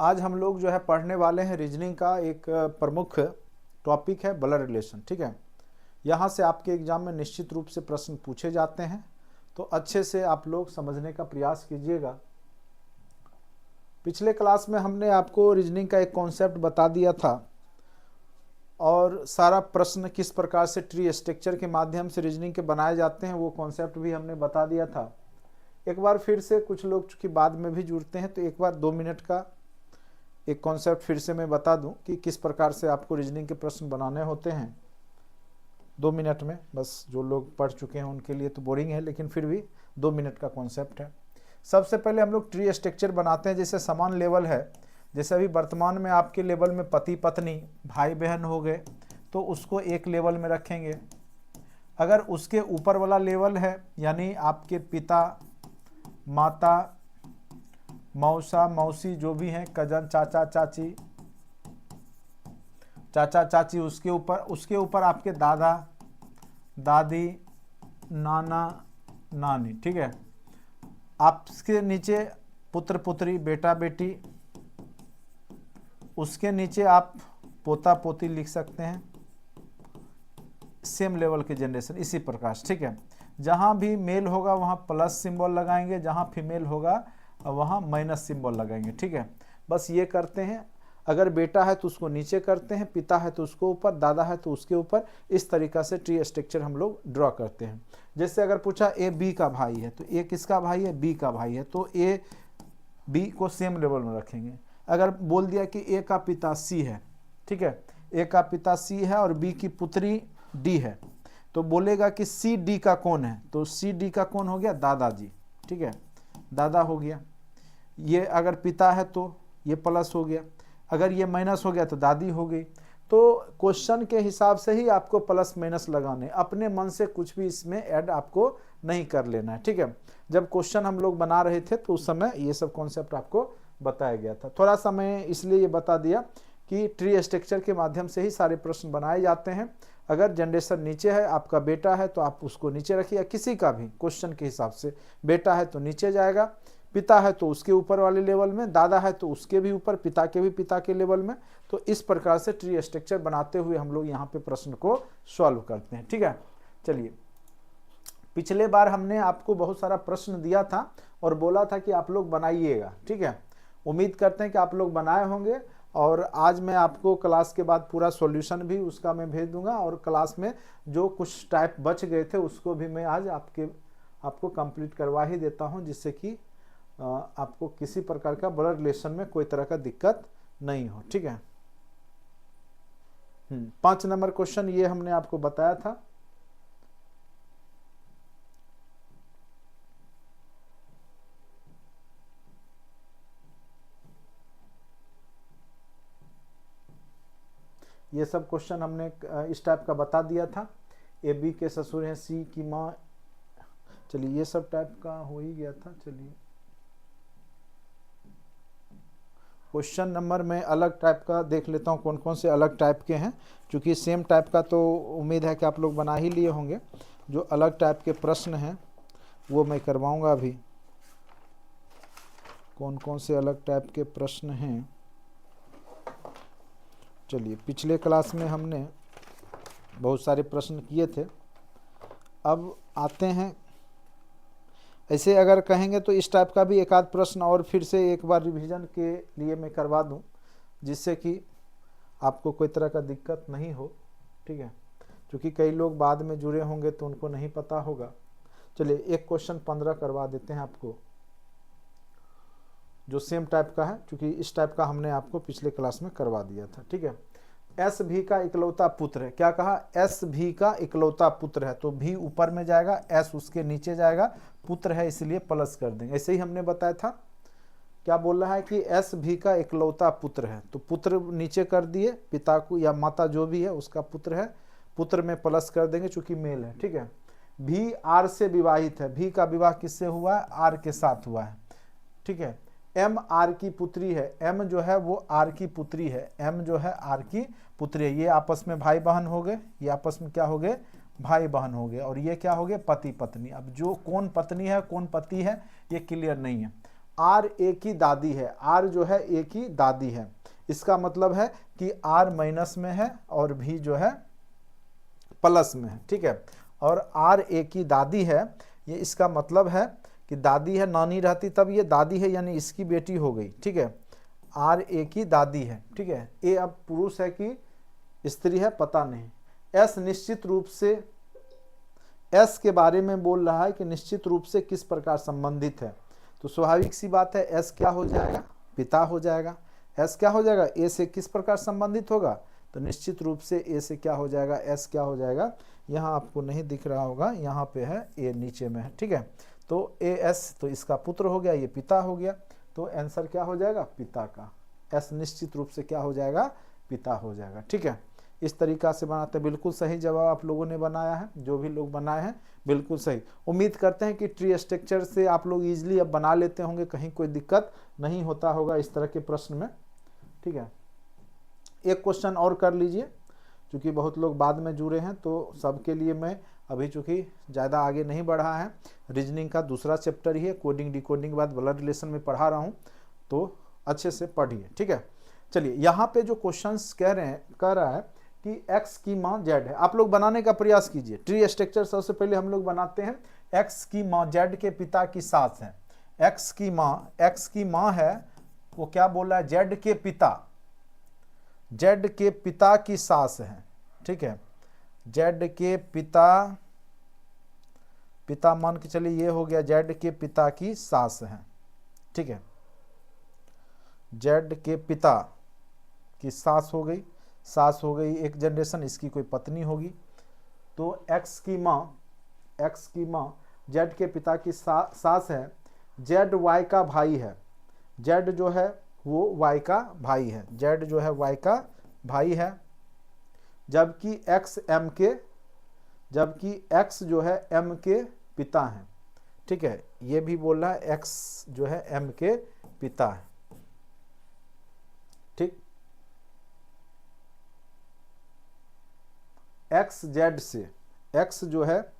आज हम लोग जो है पढ़ने वाले हैं रीजनिंग का एक प्रमुख टॉपिक है ब्लड रिलेशन। ठीक है, यहाँ से आपके एग्जाम में निश्चित रूप से प्रश्न पूछे जाते हैं, तो अच्छे से आप लोग समझने का प्रयास कीजिएगा। पिछले क्लास में हमने आपको रीजनिंग का एक कॉन्सेप्ट बता दिया था और सारा प्रश्न किस प्रकार से ट्री स्ट्रक्चर के माध्यम से रीजनिंग के बनाए जाते हैं वो कॉन्सेप्ट भी हमने बता दिया था। एक बार फिर से कुछ लोग चूँकि बाद में भी जुड़ते हैं तो एक बार 2 मिनट का एक कॉन्सेप्ट फिर से मैं बता दूं कि किस प्रकार से आपको रीजनिंग के प्रश्न बनाने होते हैं 2 मिनट में। बस जो लोग पढ़ चुके हैं उनके लिए तो बोरिंग है, लेकिन फिर भी 2 मिनट का कॉन्सेप्ट है। सबसे पहले हम लोग ट्री स्ट्रक्चर बनाते हैं। जैसे समान लेवल है, जैसे अभी वर्तमान में आपके लेवल में पति पत्नी भाई बहन हो गए तो उसको एक लेवल में रखेंगे। अगर उसके ऊपर वाला लेवल है यानी आपके पिता माता मौसा मौसी जो भी हैं, कजन चाचा चाची, उसके ऊपर आपके दादा दादी नाना नानी। ठीक है, आपके नीचे पुत्र पुत्री बेटा बेटी, उसके नीचे आप पोता पोती लिख सकते हैं। सेम लेवल के जनरेशन इसी प्रकार से। ठीक है, जहाँ भी मेल होगा वहाँ प्लस सिंबल लगाएंगे, जहाँ फीमेल होगा वहाँ माइनस सिंबल लगाएंगे। ठीक है, बस ये करते हैं। अगर बेटा है तो उसको नीचे करते हैं, पिता है तो उसको ऊपर, दादा है तो उसके ऊपर। इस तरीक़ा से ट्री स्ट्रक्चर हम लोग ड्रॉ करते हैं। जैसे अगर पूछा ए बी का भाई है तो ए किसका भाई है, बी का भाई है, तो ए बी को सेम लेवल में रखेंगे। अगर बोल दिया कि ए का पिता सी है, ठीक है, ए का पिता सी है और बी की पुत्री डी है, तो बोलेगा कि सी डी का कौन है, तो सी डी का कौन हो गया, दादाजी। ठीक है, दादा हो गया। ये अगर पिता है तो ये प्लस हो गया, अगर ये माइनस हो गया तो दादी हो गई। तो क्वेश्चन के हिसाब से ही आपको प्लस माइनस लगाने, अपने मन से कुछ भी इसमें ऐड आपको नहीं कर लेना है। ठीक है, जब क्वेश्चन हम लोग बना रहे थे तो उस समय ये सब कॉन्सेप्ट आपको बताया गया था। थोड़ा सा मैं इसलिए ये बता दिया कि ट्री स्ट्रक्चर के माध्यम से ही सारे प्रश्न बनाए जाते हैं। अगर जनरेशन नीचे है, आपका बेटा है तो आप उसको नीचे रखिए, किसी का भी क्वेश्चन के हिसाब से। बेटा है तो नीचे जाएगा, पिता है तो उसके ऊपर वाले लेवल में, दादा है तो उसके भी ऊपर, पिता के भी पिता के लेवल में। तो इस प्रकार से ट्री स्ट्रक्चर बनाते हुए हम लोग यहाँ पे प्रश्न को सॉल्व करते हैं। ठीक है, चलिए, पिछले बार हमने आपको बहुत सारा प्रश्न दिया था और बोला था कि आप लोग बनाइएगा। ठीक है, उम्मीद करते हैं कि आप लोग बनाए होंगे और आज मैं आपको क्लास के बाद पूरा सॉल्यूशन भी उसका मैं भेज दूंगा और क्लास में जो कुछ टाइप बच गए थे उसको भी मैं आज आपको कंप्लीट करवा ही देता हूं, जिससे कि आपको किसी प्रकार का ब्लड रिलेशन में कोई तरह का दिक्कत नहीं हो। ठीक है, 5 नंबर क्वेश्चन ये हमने आपको बताया था। ये सब क्वेश्चन हमने इस टाइप का बता दिया था। ए बी के ससुर हैं, सी की माँ, चलिए ये सब टाइप का हो ही गया था। चलिए, क्वेश्चन नंबर में अलग टाइप का देख लेता हूँ कौन कौन से अलग टाइप के हैं, क्योंकि सेम टाइप का तो उम्मीद है कि आप लोग बना ही लिए होंगे। जो अलग टाइप के प्रश्न हैं वो मैं करवाऊँगा अभी। कौन कौन से अलग टाइप के प्रश्न हैं, चलिए, पिछले क्लास में हमने बहुत सारे प्रश्न किए थे। अब आते हैं, ऐसे अगर कहेंगे तो इस टाइप का भी एक आध प्रश्न और फिर से एक बार रिवीजन के लिए मैं करवा दूं, जिससे कि आपको कोई तरह का दिक्कत नहीं हो। ठीक है, क्योंकि कई लोग बाद में जुड़े होंगे तो उनको नहीं पता होगा। चलिए, एक क्वेश्चन 15 करवा देते हैं आपको, जो सेम टाइप का है, क्योंकि इस टाइप का हमने आपको पिछले क्लास में करवा दिया था। ठीक है, एस भी का इकलौता पुत्र है। क्या कहा, एस भी का इकलौता पुत्र है, तो भी ऊपर में जाएगा, एस उसके नीचे जाएगा, पुत्र है इसलिए प्लस कर देंगे। ऐसे ही हमने बताया था। क्या बोल रहा है कि एस भी का इकलौता पुत्र है, तो पुत्र नीचे कर दिए, पिता को या माता जो भी है उसका पुत्र है, पुत्र में प्लस कर देंगे चूंकि मेल है। ठीक है, भी आर से विवाहित है, भी का विवाह किससे हुआ है, आर के साथ हुआ है। ठीक है, एम आर की पुत्री है, एम जो है वो आर की पुत्री है, एम जो है आर की पुत्री है। ये आपस में भाई बहन हो गए, ये आपस में क्या हो गए, भाई बहन हो गए, और ये क्या हो गए, पति पत्नी। अब जो कौन पत्नी है कौन पति है ये क्लियर नहीं है। आर ए की दादी है, आर जो है ए की दादी है, इसका मतलब है कि आर माइनस में है और भी जो है प्लस में है, ठीक है। और आर ए की दादी है, ये इसका मतलब है कि दादी है, नानी रहती तब ये दादी है, यानी इसकी बेटी हो गई, ठीक है। आर ए की दादी है, ठीक है। ए अब पुरुष है कि स्त्री है पता नहीं। एस निश्चित रूप से, एस के बारे में बोल रहा है कि निश्चित रूप से किस प्रकार संबंधित है, तो स्वाभाविक सी बात है एस क्या हो जाएगा, पिता हो जाएगा। एस क्या हो जाएगा, ए से किस प्रकार संबंधित होगा, तो निश्चित रूप से ए से क्या हो जाएगा, एस क्या हो जाएगा, यहाँ आपको नहीं दिख रहा होगा, यहाँ पे है, ए नीचे में है, ठीक है। तो ए एस, तो इसका पुत्र हो गया, ये पिता हो गया, तो आंसर क्या हो जाएगा, पिता का। एस निश्चित रूप से क्या हो जाएगा, पिता हो जाएगा, ठीक है। इस तरीका से बनाते, बिल्कुल सही जवाब आप लोगों ने बनाया है, जो भी लोग बनाए हैं बिल्कुल सही। उम्मीद करते हैं कि ट्री स्ट्रक्चर से आप लोग इजीली अब बना लेते होंगे, कहीं कोई दिक्कत नहीं होता होगा इस तरह के प्रश्न में, ठीक है। एक क्वेश्चन और कर लीजिए, क्योंकि बहुत लोग बाद में जुड़े हैं, तो सबके लिए मैं अभी चूँकि ज़्यादा आगे नहीं बढ़ा है, रीजनिंग का दूसरा चैप्टर ही है, कोडिंग डिकोडिंग के बाद ब्लड रिलेशन में पढ़ा रहा हूँ, तो अच्छे से पढ़िए, ठीक है। चलिए, यहाँ पे जो क्वेश्चंस कह रहा है कि x की माँ z है, आप लोग बनाने का प्रयास कीजिए। ट्री स्ट्रक्चर सबसे पहले हम लोग बनाते हैं, x की माँ z के पिता की सास है, x की माँ है, वो क्या बोल रहा है, z के पिता की सास है, ठीक है। z के पिता मान के चलिए, ये हो गया z के पिता की सास है, ठीक है। z के पिता की सास हो गई, एक जनरेशन, इसकी कोई पत्नी होगी। तो x की माँ z के पिता की सास है, z y का भाई है, z जो है वो y का भाई है, z जो है y का भाई है, जबकि x जो है m के पिता है, ठीक है। ये भी बोल रहा है x जो है m के पिता है, ठीक। x जो है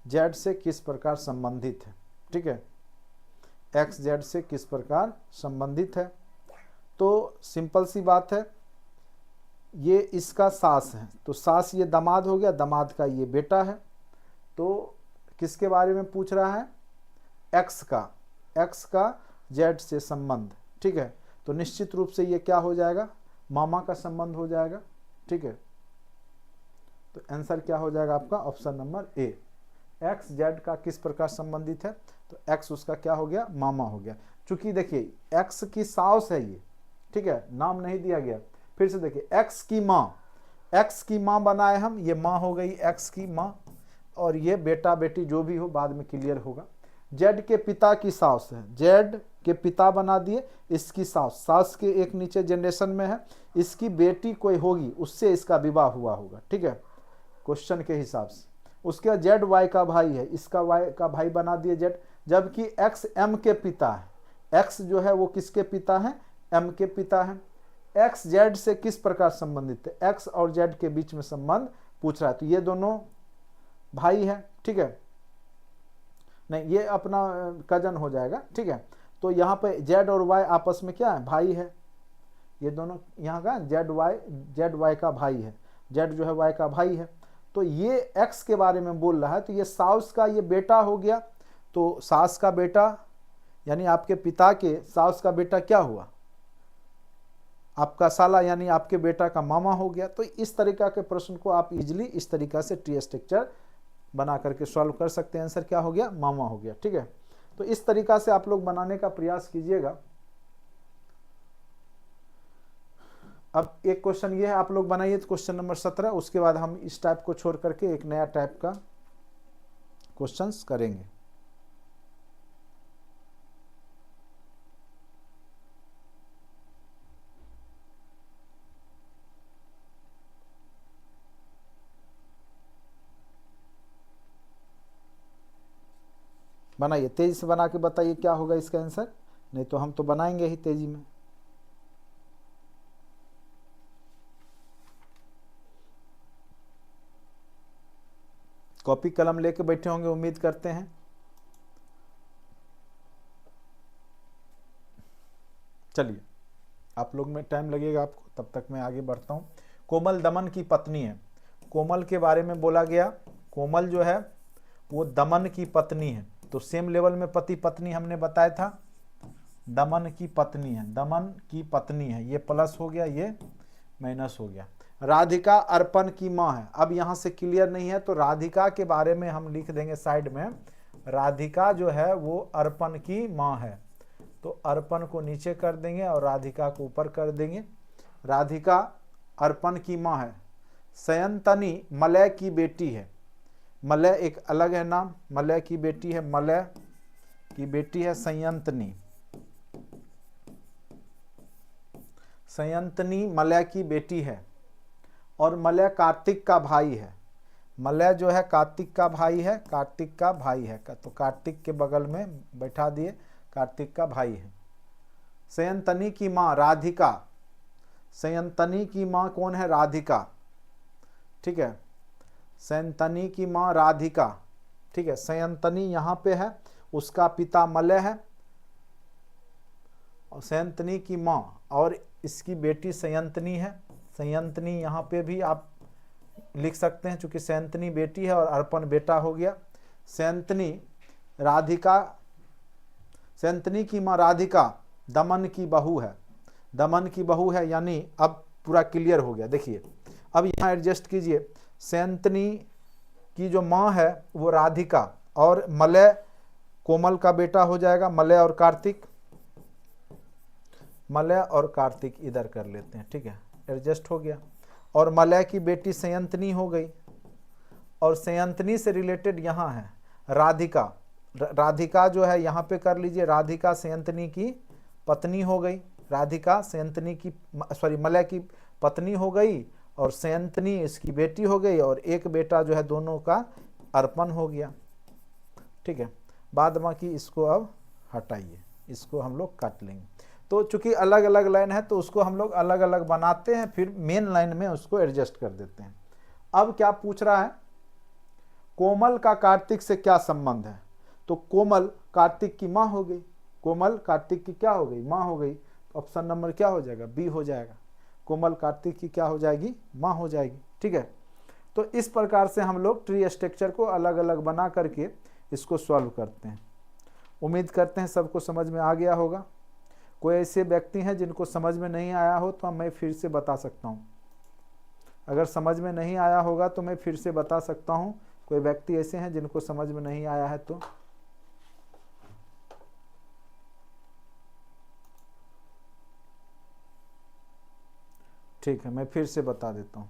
z से किस प्रकार संबंधित है, ठीक है। x z से किस प्रकार संबंधित है, तो सिंपल सी बात है, ये इसका सास है, तो सास ये दामाद हो गया, दामाद का ये बेटा है। तो किसके बारे में पूछ रहा है, x का z से संबंध, ठीक है। तो निश्चित रूप से ये क्या हो जाएगा, मामा का संबंध हो जाएगा, ठीक है। तो आंसर क्या हो जाएगा आपका, option number A. x z का किस प्रकार संबंधित है, तो x उसका क्या हो गया, मामा हो गया। चूंकि देखिए x की सास है ये, ठीक है, नाम नहीं दिया गया। फिर से देखिए, x की माँ बनाए हम, ये माँ हो गई x की माँ, और ये बेटा बेटी जो भी हो बाद में क्लियर होगा। z के पिता की सास है, z के पिता बना दिए, इसकी सास के एक नीचे जनरेशन में है, इसकी बेटी कोई होगी, उससे इसका विवाह हुआ होगा, ठीक है, क्वेश्चन के हिसाब से। उसके बाद जेड वाई का भाई है, इसका वाई का भाई बना दिए जेड, जबकि एक्स एम के पिता है, एक्स जो है वो किसके पिता है, एम के पिता है। एक्स जेड से किस प्रकार संबंधित है, एक्स और जेड के बीच में संबंध पूछ रहा है, तो ये दोनों भाई है, ठीक है, नहीं ये अपना कजन हो जाएगा, ठीक है। तो यहाँ पे जेड और वाई आपस में क्या है, भाई है, ये दोनों यहाँ का जेड वाई का भाई है, जेड जो है वाई का भाई है। तो ये एक्स के बारे में बोल रहा है, तो ये सास का ये बेटा हो गया, तो सास का बेटा यानी आपके पिता के सास का बेटा क्या हुआ, आपका साला, यानी आपके बेटा का मामा हो गया। तो इस तरीका के प्रश्न को आप इजीली इस तरीका से ट्री स्ट्रक्चर बना करके सॉल्व कर सकते हैं। आंसर क्या हो गया, मामा हो गया, ठीक है। तो इस तरीका से आप लोग बनाने का प्रयास कीजिएगा। अब एक क्वेश्चन ये है, आप लोग बनाइए क्वेश्चन नंबर 17, उसके बाद हम इस टाइप को छोड़ करके एक नया टाइप का क्वेश्चंस करेंगे। बनाइए, तेजी से बना के बताइए क्या होगा इसका आंसर, नहीं तो हम तो बनाएंगे ही तेजी में। कॉपी कलम लेके बैठे होंगे, उम्मीद करते हैं। चलिए, आप लोग में टाइम लगेगा आपको, तब तक मैं आगे बढ़ता हूँ। कोमल दमन की पत्नी है। कोमल के बारे में बोला गया, कोमल जो है वो दमन की पत्नी है। तो सेम लेवल में पति पत्नी हमने बताया था, दमन की पत्नी है, दमन की पत्नी है, ये प्लस हो गया, ये माइनस हो गया। राधिका अर्पण की माँ है। अब यहाँ से क्लियर नहीं है तो राधिका के बारे में हम लिख देंगे साइड में, राधिका जो है वो अर्पण की माँ है, तो अर्पण को नीचे कर देंगे और राधिका को ऊपर कर देंगे। राधिका अर्पण की माँ है। सयंतनी मलय की बेटी है। मलय एक अलग है नाम, मलय की बेटी है, मलय की बेटी है सयंतनी। सयंतनी मलय की बेटी है और मलय कार्तिक का भाई है। मलय जो है कार्तिक का भाई है, कार्तिक का भाई है, तो कार्तिक के बगल में बैठा दिए, कार्तिक का भाई है। सयंतनी की माँ राधिका। सयंतनी की माँ कौन है? राधिका। ठीक है, सयंतनी की माँ राधिका। ठीक है, सयंतनी यहाँ पे है, उसका पिता मलय है और सयंतनी की माँ, और इसकी बेटी सयंतनी है। सयंतनी यहाँ पे भी आप लिख सकते हैं, चूंकि सयंतनी बेटी है और अर्पण बेटा हो गया। सयंतनी राधिका, सयंतनी की माँ राधिका दमन की बहू है। दमन की बहू है, यानी अब पूरा क्लियर हो गया। देखिए अब यहाँ एडजस्ट कीजिए, सयंतनी की जो माँ है वो राधिका, और मलय कोमल का बेटा हो जाएगा, मलय और कार्तिक। मलय और कार्तिक इधर कर लेते हैं, ठीक है, एडजस्ट हो गया। और मलय की बेटी सयंतनी हो गई, और सयंतनी से रिलेटेड यहाँ है राधिका। राधिका जो है यहाँ पे कर लीजिए, राधिका सयंतनी की पत्नी हो गई। राधिका सयंतनी की, सॉरी, मलय की पत्नी हो गई, और सयंतनी इसकी बेटी हो गई, और एक बेटा जो है दोनों का अर्पण हो गया। ठीक है, बाद बाकी इसको अब हटाइए, इसको हम लोग काट लेंगे। तो चूंकि अलग अलग लाइन है तो उसको हम लोग अलग अलग बनाते हैं, फिर मेन लाइन में उसको एडजस्ट कर देते हैं। अब क्या पूछ रहा है, कोमल का कार्तिक से क्या संबंध है? तो कोमल कार्तिक की माँ हो गई, कोमल कार्तिक की क्या हो गई? माँ हो गई। ऑप्शन नंबर क्या हो जाएगा? बी हो जाएगा। कोमल कार्तिक की क्या हो जाएगी? माँ हो जाएगी। ठीक है, तो इस प्रकार से हम लोग ट्री स्ट्रक्चर को अलग अलग बना करके इसको सॉल्व करते हैं। उम्मीद करते हैं सबको समझ में आ गया होगा। कोई ऐसे व्यक्ति हैं जिनको समझ में नहीं आया हो तो मैं फिर से बता सकता हूँ। अगर समझ में नहीं आया होगा तो मैं फिर से बता सकता हूँ। कोई व्यक्ति ऐसे हैं जिनको समझ में नहीं आया है तो ठीक है, मैं फिर से बता देता हूँ,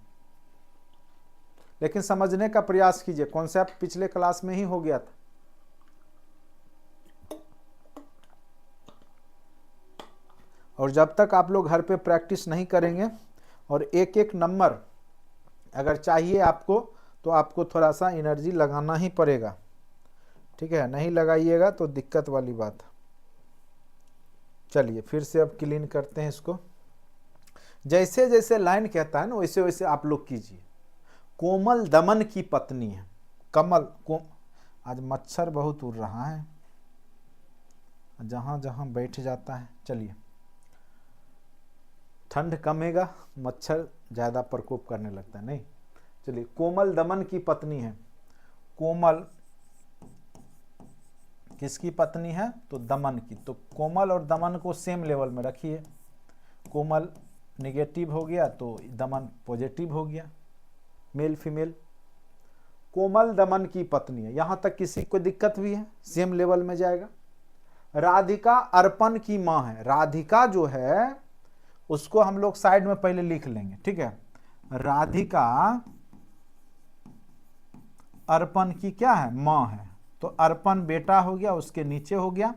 लेकिन समझने का प्रयास कीजिए। कॉन्सेप्ट पिछले क्लास में ही हो गया था। और जब तक आप लोग घर पे प्रैक्टिस नहीं करेंगे और एक एक नंबर अगर चाहिए आपको, तो आपको थोड़ा सा एनर्जी लगाना ही पड़ेगा। ठीक है, नहीं लगाइएगा तो दिक्कत वाली बात है। चलिए फिर से अब क्लीन करते हैं इसको। जैसे जैसे लाइन कहता है ना वैसे वैसे आप लोग कीजिए। कोमल दमन की पत्नी है। कमल को आज मच्छर बहुत उड़ रहा है, जहां जहां बैठ जाता है। चलिए, ठंड कमेगा, मच्छर ज़्यादा प्रकोप करने लगता है। नहीं, चलिए, कोमल दमन की पत्नी है। कोमल किसकी पत्नी है? तो दमन की। तो कोमल और दमन को सेम लेवल में रखिए। कोमल नेगेटिव हो गया तो दमन पॉजिटिव हो गया, मेल फीमेल। कोमल दमन की पत्नी है, यहां तक किसी को दिक्कत भी है? सेम लेवल में जाएगा। राधिका अर्पण की मां है। राधिका जो है उसको हम लोग साइड में पहले लिख लेंगे। ठीक है, राधिका अर्पण की क्या है? मां है। तो अर्पण बेटा हो गया, उसके नीचे हो गया।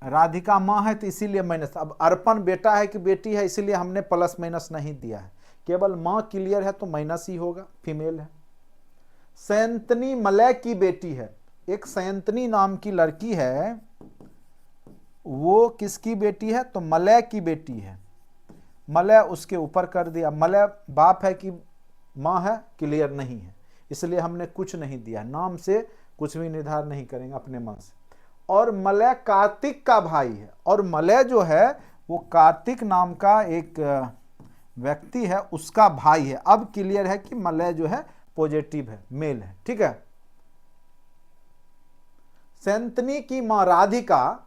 राधिका मां है तो इसीलिए माइनस। अब अर्पण बेटा है कि बेटी है, इसीलिए हमने प्लस माइनस नहीं दिया है। केवल मां क्लियर है तो माइनस ही होगा, फीमेल है। सयंतनी मलय की बेटी है। एक सयंतनी नाम की लड़की है, वो किसकी बेटी है? तो मलय की बेटी है। मलय उसके ऊपर कर दिया। मलय बाप है कि मां है? क्लियर नहीं है, इसलिए हमने कुछ नहीं दिया। नाम से कुछ भी निर्धारण नहीं करेंगे अपने मन से। और मलय कार्तिक का भाई है, और मलय जो है वो कार्तिक नाम का एक व्यक्ति है, उसका भाई है। अब क्लियर है कि मलय जो है पॉजिटिव है, मेल है, ठीक है। सैंतनी की मां राधिका,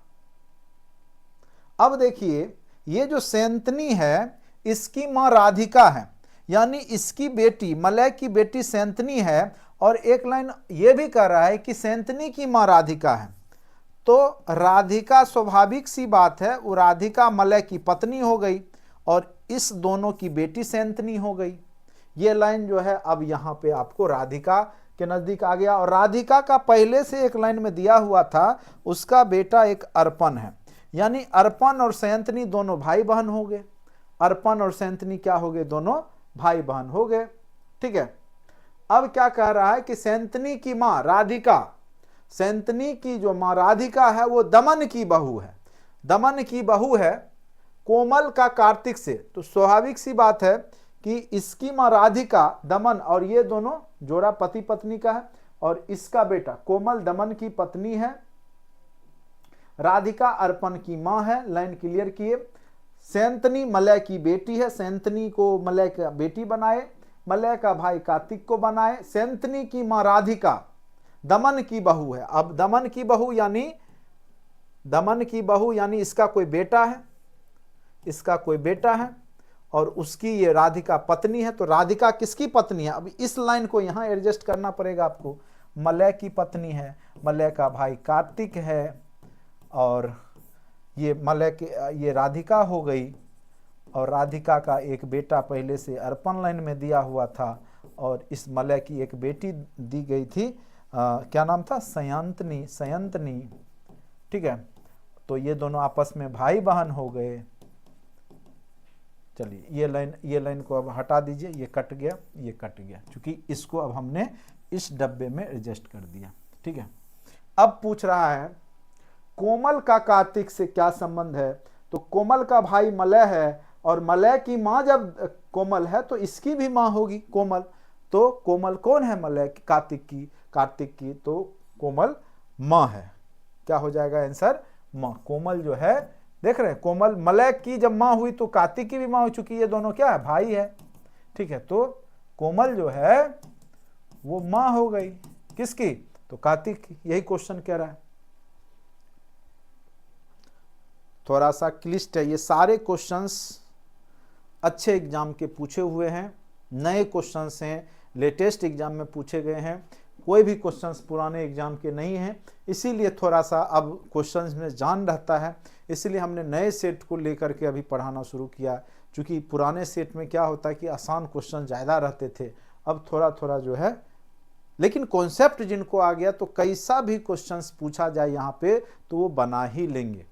अब देखिए ये जो सैंतनी है इसकी मां राधिका है, यानी इसकी बेटी मलय की बेटी सैंतनी है, और एक लाइन ये भी कह रहा है कि सैंतनी की मां राधिका है। तो राधिका, स्वाभाविक सी बात है, वो राधिका मलय की पत्नी हो गई और इस दोनों की बेटी सैंतनी हो गई। ये लाइन जो है अब यहाँ पे आपको राधिका के नजदीक आ गया। और राधिका का पहले से एक लाइन में दिया हुआ था, उसका बेटा एक अर्पण है, यानी अर्पण और सैंतनी दोनों भाई बहन हो गए। अर्पण और सैंतनी क्या हो गए? दोनों भाई बहन हो गए, ठीक है। अब क्या कह रहा है कि सैंतनी की मां राधिका, सैंतनी की जो मां राधिका है वो दमन की बहू है, दमन की बहू है कोमल का कार्तिक से। तो स्वाभाविक सी बात है कि इसकी मां राधिका दमन, और ये दोनों जोड़ा पति पत्नी का है, और इसका बेटा कोमल दमन की पत्नी है, राधिका अर्पण की मां है। लाइन क्लियर किए। सैंतनी मलय की बेटी है, सैंतनी को मलय का बेटी बनाए, मलय का भाई कार्तिक को बनाए। सैंतनी की मां राधिका दमन की बहू है। अब दमन की बहू यानी इसका कोई बेटा है, इसका कोई बेटा है, और उसकी ये राधिका पत्नी है। तो राधिका किसकी पत्नी है? अब इस लाइन को यहां एडजस्ट करना पड़ेगा आपको। मलय की पत्नी है, मलय का भाई कार्तिक है, और ये मलय के ये राधिका हो गई, और राधिका का एक बेटा पहले से अर्पण लाइन में दिया हुआ था, और इस मलय की एक बेटी दी गई थी, क्या नाम था? सयंतनी, ठीक है। तो ये दोनों आपस में भाई बहन हो गए। चलिए ये लाइन को अब हटा दीजिए, ये कट गया, ये कट गया, क्योंकि इसको अब हमने इस डब्बे में एडजस्ट कर दिया, ठीक है। अब पूछ रहा है कोमल का कार्तिक से क्या संबंध है? तो कोमल का भाई मलय है, और मलय की मां जब कोमल है तो इसकी भी मां होगी कोमल। तो कोमल कौन है? मलय की, कार्तिक की, तो कोमल मां है। क्या हो जाएगा आंसर? मां। कोमल जो है, देख रहे हैं, कोमल मलय की जब मां हुई तो कार्तिक की भी मां हो चुकी है, ये दोनों क्या है? भाई है, ठीक है। तो कोमल जो है वो मां हो गई, किसकी? तो कार्तिक की। यही क्वेश्चन कह रहा है। थोड़ा सा क्लिष्ट है, ये सारे क्वेश्चंस अच्छे एग्जाम के पूछे हुए हैं, नए क्वेश्चंस हैं, लेटेस्ट एग्जाम में पूछे गए हैं, कोई भी क्वेश्चंस पुराने एग्जाम के नहीं हैं। इसीलिए थोड़ा सा अब क्वेश्चंस में जान रहता है, इसलिए हमने नए सेट को लेकर के अभी पढ़ाना शुरू किया। क्योंकि पुराने सेट में क्या होता है कि आसान क्वेश्चन ज़्यादा रहते थे, अब थोड़ा थोड़ा जो है, लेकिन कॉन्सेप्ट जिनको आ गया तो कैसा भी क्वेश्चंस पूछा जाए यहाँ पे तो वो बना ही लेंगे,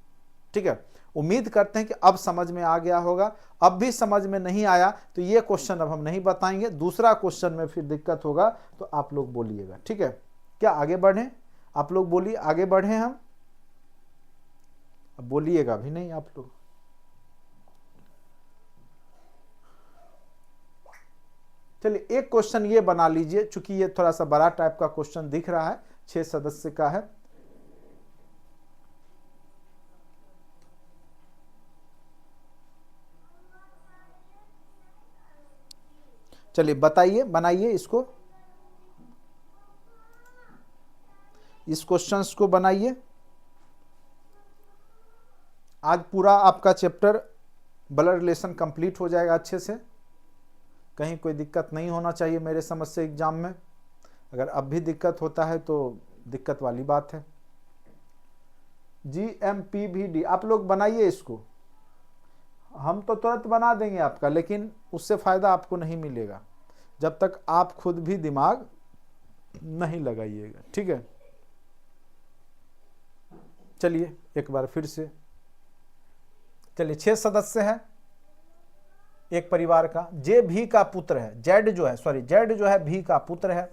ठीक है। उम्मीद करते हैं कि अब समझ में आ गया होगा। अब भी समझ में नहीं आया तो ये क्वेश्चन अब हम नहीं बताएंगे, दूसरा क्वेश्चन में फिर दिक्कत होगा तो आप लोग बोलिएगा, ठीक है। क्या आगे बढ़ें? आप लोग बोलिए, आगे बढ़ें हम? अब बोलिएगा भी नहीं आप लोग। चलिए एक क्वेश्चन ये बना लीजिए, चूंकि ये थोड़ा सा बड़ा टाइप का क्वेश्चन दिख रहा है, 6 सदस्य का है। चलिए बताइए, बनाइए इसको, इस क्वेश्चंस को बनाइए। आज पूरा आपका चैप्टर ब्लड रिलेशन कंप्लीट हो जाएगा अच्छे से, कहीं कोई दिक्कत नहीं होना चाहिए मेरे समझ से एग्जाम में। अगर अब भी दिक्कत होता है तो दिक्कत वाली बात है। GMPVD आप लोग बनाइए इसको, हम तो तुरंत बना देंगे आपका, लेकिन उससे फ़ायदा आपको नहीं मिलेगा जब तक आप खुद भी दिमाग नहीं लगाइएगा, ठीक है। चलिए एक बार फिर से, चलिए 6 सदस्य है एक परिवार का। जे भी का पुत्र है, जेड जो है भी का पुत्र है,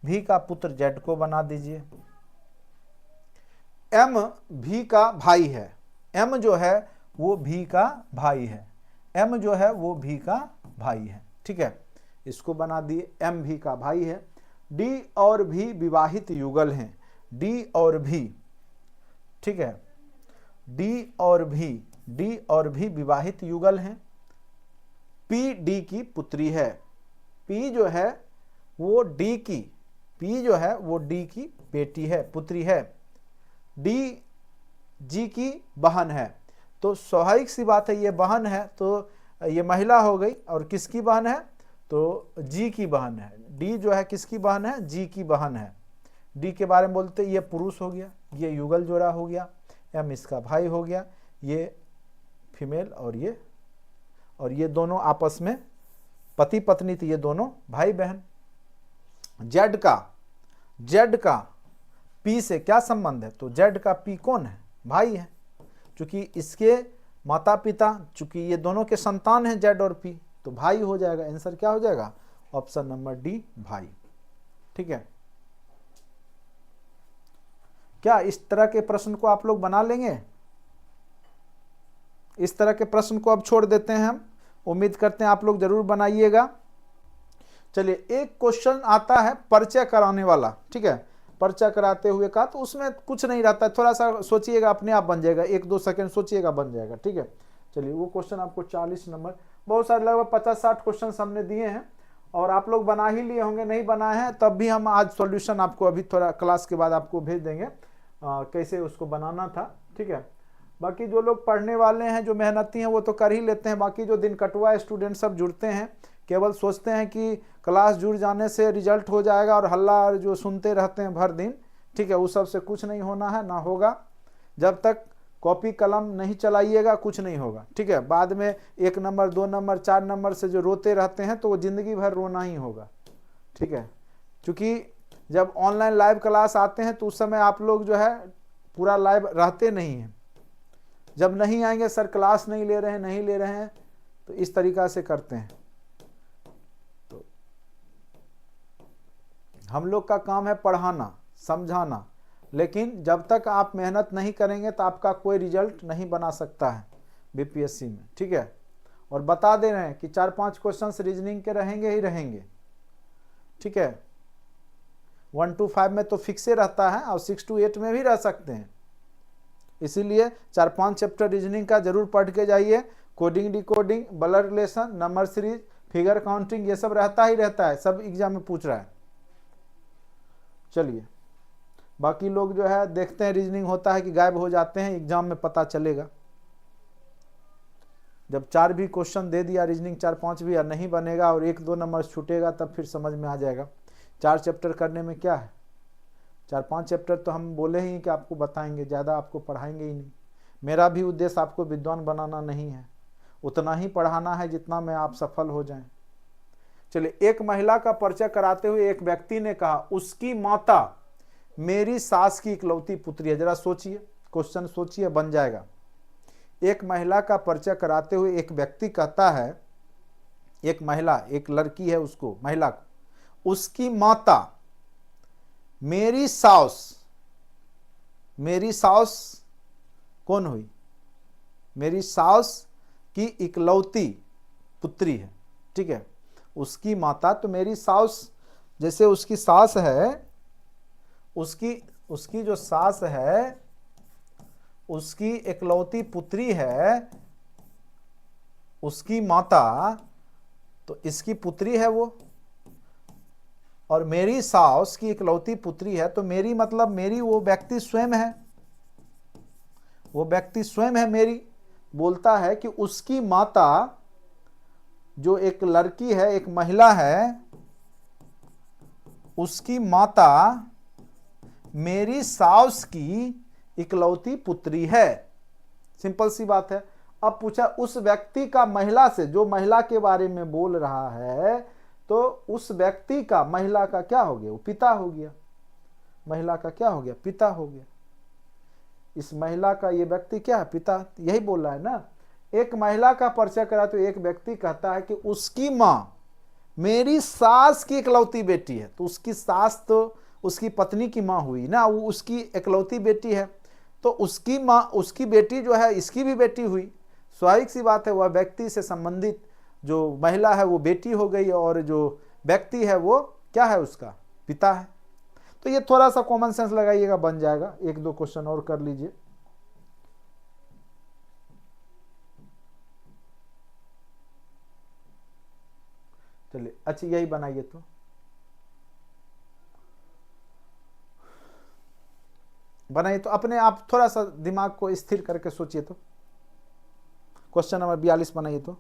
भी का पुत्र जेड को बना दीजिए। एम भी का भाई है, एम जो है वो भी का भाई है, एम जो है वो भी का भाई है, ठीक है। इसको बना दिए, एम भी का भाई है। डी और भी विवाहित युगल हैं, डी और भी, ठीक है। डी और भी विवाहित युगल हैं। पी डी की पुत्री है। पी जो है वो डी की बेटी है, पुत्री है। डी जी की बहन है। तो स्वाभाविक सी बात है, ये बहन है तो ये महिला हो गई, और किसकी बहन है? तो जी की बहन है। डी जो है किसकी बहन है? जी की बहन है। डी के बारे में बोलते ये पुरुष हो गया, ये युगल जोड़ा हो गया, एम इसका भाई हो गया, ये फीमेल और ये दोनों आपस में पति पत्नी, तो ये दोनों भाई बहन। जेड का पी से क्या संबंध है? तो जेड का पी कौन है? भाई है। चूंकि इसके माता पिता, चूंकि ये दोनों के संतान हैं जेड और पी, तो भाई हो जाएगा। आंसर क्या हो जाएगा? ऑप्शन नंबर डी, भाई। ठीक है। क्या इस तरह के प्रश्न को आप लोग बना लेंगे? इस तरह के प्रश्न को अब छोड़ देते हैं हम। उम्मीद करते हैं आप लोग जरूर बनाइएगा। चलिए, एक क्वेश्चन आता है परिचय कराने वाला। ठीक है, परिचय कराते हुए का, तो उसमें कुछ नहीं रहता है, थोड़ा सा सोचिएगा, अपने आप बन जाएगा, 1-2 सेकंड सोचिएगा, बन जाएगा। ठीक है। चलिए, वो क्वेश्चन आपको 40 नंबर, बहुत सारे लगभग 50-60 क्वेश्चन हमने दिए हैं, और आप लोग बना ही लिए होंगे। नहीं बनाए हैं तब भी हम आज सॉल्यूशन आपको अभी थोड़ा क्लास के बाद आपको भेज देंगे कैसे उसको बनाना था। ठीक है। बाकी जो लोग पढ़ने वाले हैं, जो मेहनती हैं, वो तो कर ही लेते हैं। बाकी जो दिन कटवा स्टूडेंट सब जुड़ते हैं, केवल सोचते हैं कि क्लास जुड़ जाने से रिजल्ट हो जाएगा, और हल्ला जो सुनते रहते हैं भर दिन। ठीक है, उस सब से कुछ नहीं होना है, ना होगा। जब तक कॉपी कलम नहीं चलाइएगा कुछ नहीं होगा। ठीक है। बाद में 1 नंबर 2 नंबर 4 नंबर से जो रोते रहते हैं, तो वो जिंदगी भर रोना ही होगा। ठीक है। क्योंकि जब ऑनलाइन लाइव क्लास आते हैं तो उस समय आप लोग जो है पूरा लाइव रहते नहीं हैं। जब नहीं आएंगे, सर क्लास नहीं ले रहे हैं, तो इस तरीका से करते हैं। तो हम लोग का काम है पढ़ाना, समझाना, लेकिन जब तक आप मेहनत नहीं करेंगे तो आपका कोई रिजल्ट नहीं बना सकता है बीपीएससी में। ठीक है। और बता दे रहे हैं कि 4-5 क्वेश्चंस रीजनिंग के रहेंगे ही रहेंगे। ठीक है। 1 to 5 में तो फिक्से रहता है, और 6 to 8 में भी रह सकते हैं। इसीलिए 4-5 चैप्टर रीजनिंग का जरूर पढ़ के जाइए। Coding, decoding, blood relation, number series, figure counting, ये सब रहता ही रहता है, सब एग्जाम में पूछ रहा है। चलिए, बाकी लोग जो है देखते हैं रीजनिंग होता है कि गायब हो जाते हैं, एग्जाम में पता चलेगा। जब 4 भी क्वेश्चन दे दिया रीजनिंग, 4-5 भी नहीं बनेगा और 1-2 नंबर छूटेगा, तब फिर समझ में आ जाएगा 4 चैप्टर करने में क्या है। 4-5 चैप्टर तो हम बोले ही कि आपको बताएंगे, ज़्यादा आपको पढ़ाएंगे ही नहीं। मेरा भी उद्देश्य आपको विद्वान बनाना नहीं है, उतना ही पढ़ाना है जितना में आप सफल हो जाएं। चलिए, एक महिला का परिचय कराते हुए एक व्यक्ति ने कहा, उसकी माता मेरी सास की इकलौती पुत्री है। जरा सोचिए, क्वेश्चन सोचिए, बन जाएगा। एक महिला का परिचय कराते हुए एक व्यक्ति कहता है, एक महिला, एक लड़की है, उसको महिला, उसकी माता मेरी सास कौन हुई? मेरी सास की इकलौती पुत्री है। ठीक है। उसकी माता, तो मेरी सास, जैसे उसकी सास है, उसकी जो सास है, उसकी इकलौती पुत्री है, उसकी माता, तो इसकी पुत्री है वो, और मेरी सास की इकलौती पुत्री है, तो मेरी मतलब मेरी वो व्यक्ति स्वयं है, वो व्यक्ति स्वयं है मेरी। बोलता है कि उसकी माता, जो एक लड़की है, एक महिला है, उसकी माता मेरी सास की इकलौती पुत्री है। सिंपल सी बात है। अब पूछा उस व्यक्ति का महिला से, जो महिला के बारे में बोल रहा है, तो उस व्यक्ति का, महिला का क्या हो गया? वो पिता हो गया। महिला का क्या हो गया? पिता हो गया। इस महिला का ये व्यक्ति क्या है? पिता। यही बोल रहा है ना। एक महिला का परिचय करा तो एक व्यक्ति कहता है कि उसकी माँ मेरी सास की इकलौती बेटी है। तो उसकी सास तो उसकी पत्नी की माँ हुई ना, वो उसकी इकलौती बेटी है, तो उसकी माँ, उसकी बेटी जो है इसकी भी बेटी हुई। स्वाभाविक सी बात है, वह व्यक्ति से संबंधित जो महिला है वो बेटी हो गई, और जो व्यक्ति है वो क्या है? उसका पिता है। तो ये थोड़ा सा कॉमन सेंस लगाइएगा, बन जाएगा। 1-2 क्वेश्चन और कर लीजिए। अच्छा यही बनाइए तो बनाइए तो अपने आप थोड़ा सा दिमाग को स्थिर करके सोचिए तो क्वेश्चन नंबर 42 बनाइए तो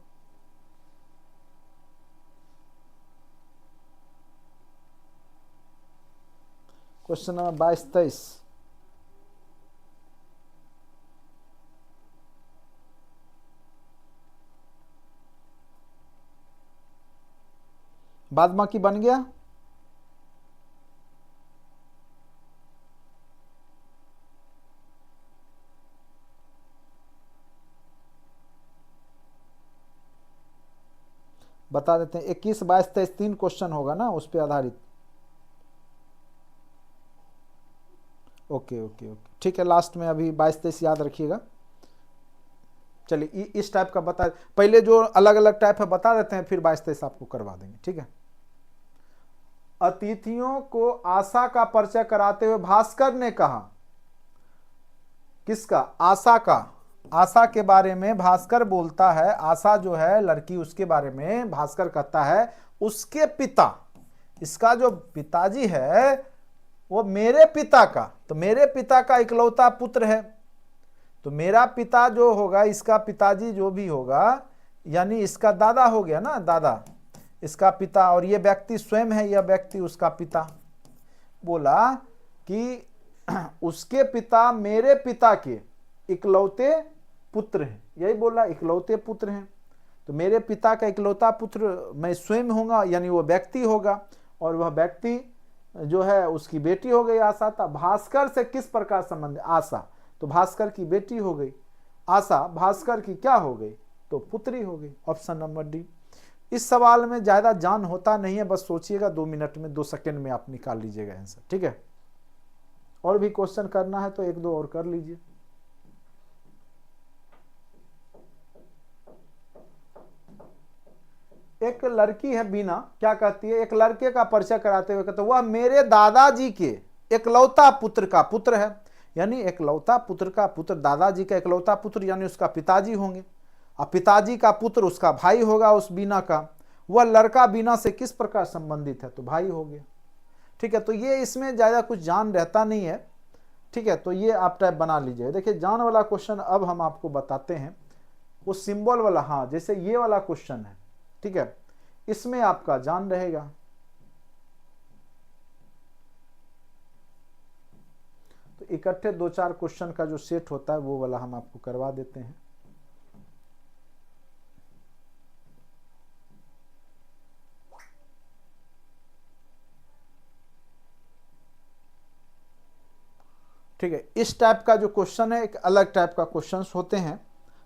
क्वेश्चन नंबर 22-23 बाद बाकी बन गया। बता देते हैं 21, 22, 23 3 क्वेश्चन होगा ना उस पर आधारित। ओके ओके ओके ठीक है, लास्ट में अभी 22, 23 याद रखिएगा। चलिए इस टाइप का बता, पहले जो अलग अलग टाइप है बता देते हैं, फिर 22, 23 आपको करवा देंगे, ठीक है। अतिथियों को आशा का परिचय कराते हुए भास्कर ने कहा, किसका? आशा का। आशा के बारे में भास्कर बोलता है, आशा जो है लड़की, उसके बारे में भास्कर कहता है उसके पिता, इसका जो पिताजी है वो मेरे पिता का, तो मेरे पिता का इकलौता पुत्र है, तो मेरा पिता जो होगा, इसका पिताजी जो भी होगा, यानी इसका दादा हो गया ना, दादा इसका पिता, और ये व्यक्ति स्वयं है, यह व्यक्ति उसका पिता। बोला कि उसके पिता मेरे पिता के इकलौते पुत्र हैं, यही बोला, इकलौते पुत्र हैं, तो मेरे पिता का इकलौता पुत्र मैं स्वयं होगा, यानी वो व्यक्ति होगा, और वह व्यक्ति जो है उसकी बेटी हो गई आशा। था भास्कर से किस प्रकार संबंध? आशा, तो भास्कर की बेटी हो गई आशा, भास्कर की क्या हो गई? तो पुत्री हो गई। Option number D. इस सवाल में ज्यादा जान होता नहीं है, बस सोचिएगा, 2 मिनट में 2 सेकंड में आप निकाल लीजिएगा आंसर, ठीक है। और भी क्वेश्चन करना है तो 1-2 और कर लीजिए। एक लड़की है बीना, क्या कहती है? एक लड़के का परिचय कराते हुए कहते वह मेरे दादाजी के इकलौता पुत्र का पुत्र है, यानी इकलौता पुत्र का पुत्र, दादाजी का इकलौता पुत्र यानी उसका पिताजी होंगे, और पिताजी का पुत्र उसका भाई होगा उस बीना का। वह लड़का बीना से किस प्रकार संबंधित है? तो भाई हो गया, ठीक है। तो ये इसमें ज्यादा कुछ जान रहता नहीं है, ठीक है, तो ये आप टाइप बना लीजिए। देखिए जान वाला क्वेश्चन अब हम आपको बताते हैं, वो सिंबल वाला, हाँ जैसे ये वाला क्वेश्चन है, ठीक है, इसमें आपका जान रहेगा। तो इकट्ठे 2-4 क्वेश्चन का जो सेट होता है वो वाला हम आपको करवा देते हैं। ठीक है, इस टाइप का जो क्वेश्चन है, एक अलग टाइप का क्वेश्चंस होते हैं,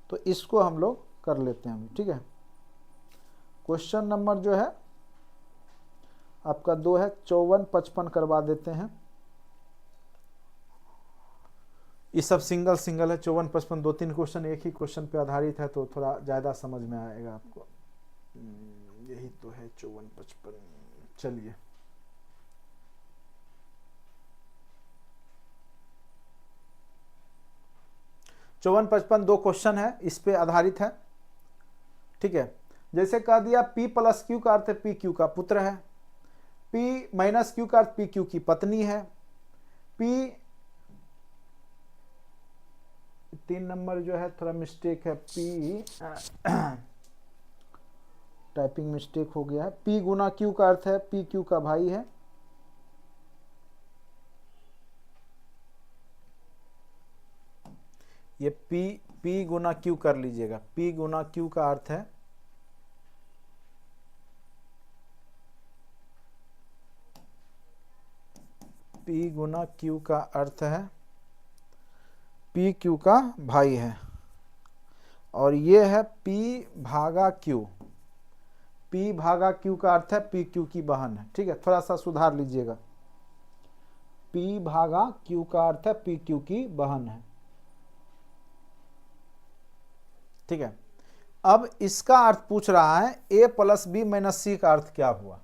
तो इसको हम लोग कर लेते हैं, ठीक है। क्वेश्चन नंबर जो है आपका 2 है, 54-55 करवा देते हैं। ये सब सिंगल सिंगल है, 54-55 2-3 क्वेश्चन एक ही क्वेश्चन पे आधारित है, तो थोड़ा ज्यादा समझ में आएगा आपको। यही तो है 54-55। चलिए चौवन 55 2 क्वेश्चन है, इस पे आधारित है, ठीक है। जैसे कह दिया P + Q का अर्थ P Q का पुत्र है, P - Q का अर्थ P Q की पत्नी है, P 3 नंबर जो है थोड़ा मिस्टेक है, P टाइपिंग मिस्टेक हो गया है, P × Q का अर्थ है P Q का भाई है, ये P × Q कर लीजिएगा, P × Q का अर्थ है P × Q का अर्थ है P Q का भाई है, और ये है P/Q, P/Q का अर्थ है P Q की बहन है, ठीक है, थोड़ा सा सुधार लीजिएगा, P/Q का अर्थ है P Q की बहन है, ठीक है। अब इसका अर्थ पूछ रहा है A + B - C का अर्थ क्या हुआ?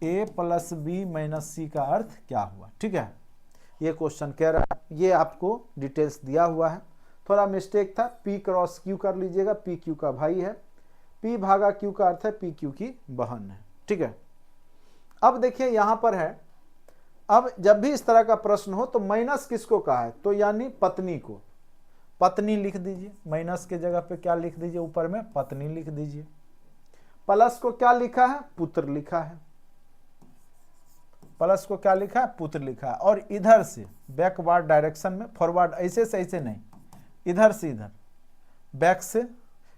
A + B - C का अर्थ क्या हुआ, ठीक है, ये क्वेश्चन कह रहा है, ये आपको डिटेल्स दिया हुआ है, थोड़ा मिस्टेक था, P × Q कर लीजिएगा, P Q का भाई है, P/Q का अर्थ है P Q की बहन है, ठीक है। अब देखिए यहां पर है, अब जब भी इस तरह का प्रश्न हो तो माइनस किसको कहा है, तो यानी पत्नी को, पत्नी लिख दीजिए, माइनस के जगह पे क्या लिख दीजिए, ऊपर में पत्नी लिख दीजिए। प्लस को क्या लिखा है, पुत्र लिखा है, प्लस को क्या लिखा है, पुत्र लिखा है। और इधर से बैकवर्ड डायरेक्शन में, फॉरवर्ड ऐसे से ऐसे नहीं, इधर से इधर, बैक से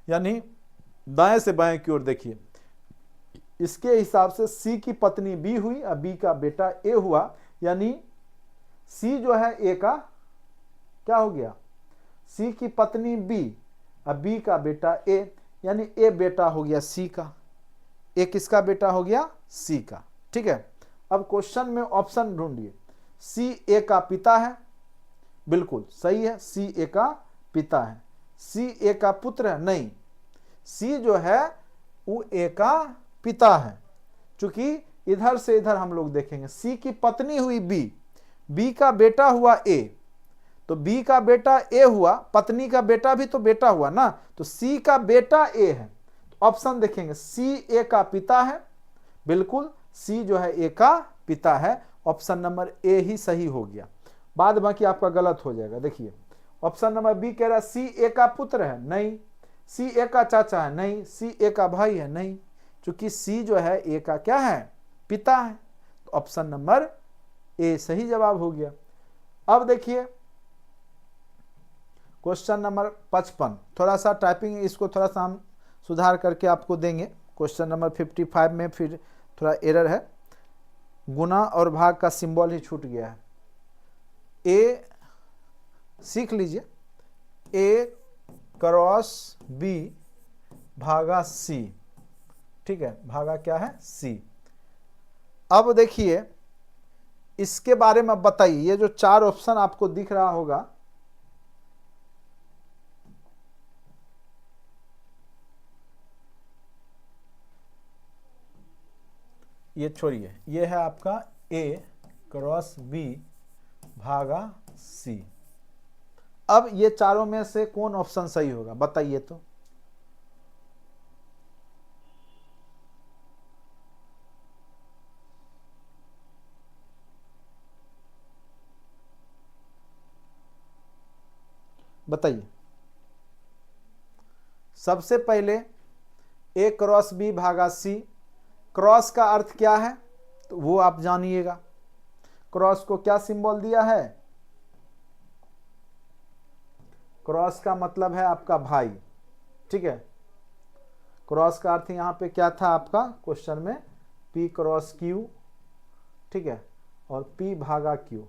यानी दाएं से बाएं की ओर देखिए। इसके हिसाब से सी की पत्नी बी हुई और बी का बेटा ए हुआ, यानी सी जो है ए का क्या हो गया, सी की पत्नी बी और बी का बेटा ए, यानी ए बेटा हो गया सी का, ए किसका बेटा हो गया, सी का। ठीक है। अब क्वेश्चन में ऑप्शन ढूंढिए, सी ए का पिता है, बिल्कुल सही है, सी ए का पिता है। सी ए का पुत्र है, नहीं, सी जो है वो ए का पिता है। चूंकि इधर से इधर हम लोग देखेंगे, सी की पत्नी हुई बी, बी का बेटा हुआ ए, तो बी का बेटा ए हुआ, पत्नी का बेटा भी तो बेटा हुआ ना, तो सी का बेटा ए है। तो ऑप्शन देखेंगे, सी ए का पिता है, बिल्कुल सी जो है ए का पिता है, ऑप्शन नंबर ए ही सही हो गया, बाद बाकी आपका गलत हो जाएगा। देखिए ऑप्शन नंबर बी कह रहा है सी ए का पुत्र है, नहीं, सी ए का चाचा है, नहीं, सी ए का भाई है, नहीं, क्योंकि सी जो है ए का क्या है, पिता है, तो ऑप्शन नंबर ए सही जवाब हो गया। अब देखिए क्वेश्चन नंबर 55, थोड़ा सा टाइपिंग इसको थोड़ा सा हम सुधार करके आपको देंगे। क्वेश्चन नंबर 55 में फिर थोड़ा एरर है, गुना और भाग का सिंबल ही छूट गया है। ए सीख लीजिए, ए क्रॉस बी भागा सी, ठीक है, भागा क्या है, सी। अब देखिए इसके बारे में बताइए, ये जो 4 ऑप्शन आपको दिख रहा होगा, ये छोड़िए, ये है आपका ए क्रॉस बी भागा सी। अब ये चारों में से कौन ऑप्शन सही होगा बताइए तो, बताइए। सबसे पहले ए क्रॉस बी भागा सी, क्रॉस का अर्थ क्या है तो वो आप जानिएगा। क्रॉस को क्या सिंबल दिया है, क्रॉस का मतलब है आपका भाई, ठीक है। क्रॉस का अर्थ यहां पे क्या था आपका क्वेश्चन में, पी क्रॉस क्यू, ठीक है, और पी भागा क्यू,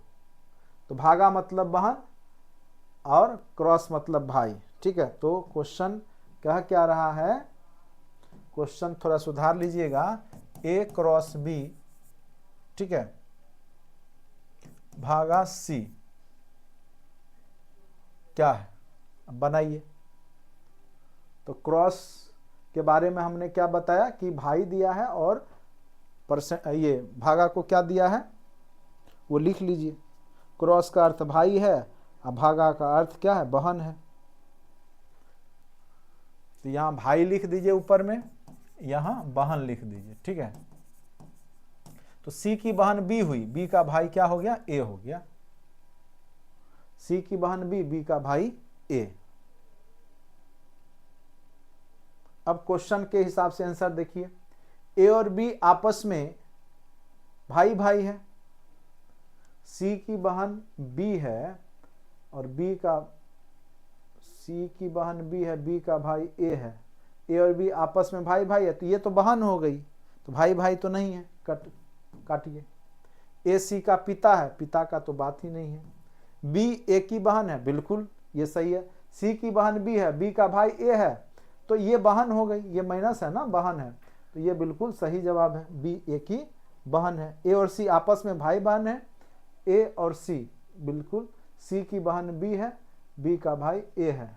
तो भागा मतलब बहन और क्रॉस मतलब भाई, ठीक है। तो क्वेश्चन कह क्या रहा है, क्वेश्चन थोड़ा सुधार लीजिएगा, ए क्रॉस बी, ठीक है, भागा सी क्या है, बनाइए। तो क्रॉस के बारे में हमने क्या बताया कि भाई दिया है, और परसेंट ये भागा को क्या दिया है वो लिख लीजिए। क्रॉस का अर्थ भाई है और भागा का अर्थ क्या है, बहन है। तो यहां भाई लिख दीजिए ऊपर में, यहां बहन लिख दीजिए, ठीक है। तो सी की बहन बी हुई, बी का भाई क्या हो गया, ए हो गया। सी की बहन बी, बी का भाई ए। अब क्वेश्चन के हिसाब से आंसर देखिए, ए और बी आपस में भाई भाई है, सी की बहन बी है और बी का, सी की बहन बी है, बी का भाई ए है, ए और बी आपस में भाई भाई है, तो ये तो बहन हो गई, तो भाई भाई तो नहीं है, काटिए। ए सी का पिता है, पिता का तो बात ही नहीं है। बी ए की बहन है, बिल्कुल ये सही है। सी की बहन बी है, बी का भाई ए है, तो ये बहन हो गई, ये माइनस है ना, बहन है, तो ये बिल्कुल सही जवाब है, बी ए की बहन है। ए और सी आपस में भाई बहन है, ए और सी, बिल्कुल सी की बहन बी है, बी का भाई ए है।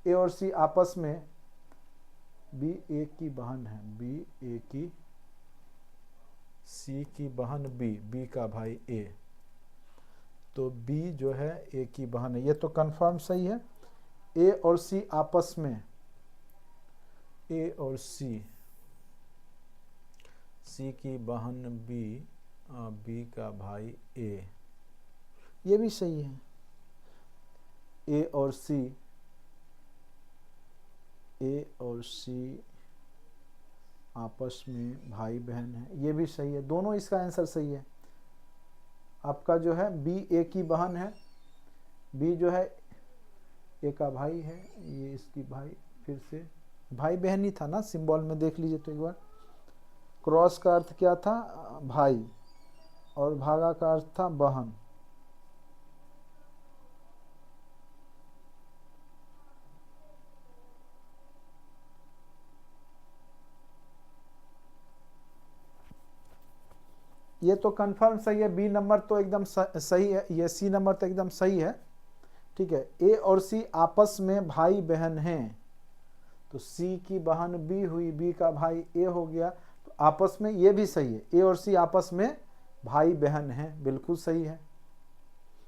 ए और सी आपस में, बी ए की बहन है, बी ए की, सी की बहन बी, बी का भाई ए, तो बी जो है ए की बहन है, ये तो कंफर्म सही है। ए और सी आपस में, ए और सी सी की बहन बी, बी का भाई ए, ये भी सही है। ए और सी आपस में भाई बहन है, ये भी सही है। दोनों इसका आंसर सही है। आपका जो है बी ए की बहन है, बी जो है ए का भाई है, ये इसकी भाई, फिर से भाई बहन ही था ना, सिंबल में देख लीजिए तो एक बार। क्रॉस का अर्थ क्या था? भाई, और भागा का अर्थ था बहन। ये तो कंफर्म सही है, बी नंबर तो एकदम सही है, ये सी नंबर तो एकदम सही है। ठीक है, ए और सी आपस में भाई बहन हैं, तो सी की बहन बी हुई, बी का भाई ए हो गया, तो आपस में, ये भी सही है, ए और सी आपस में भाई बहन हैं, बिल्कुल सही है।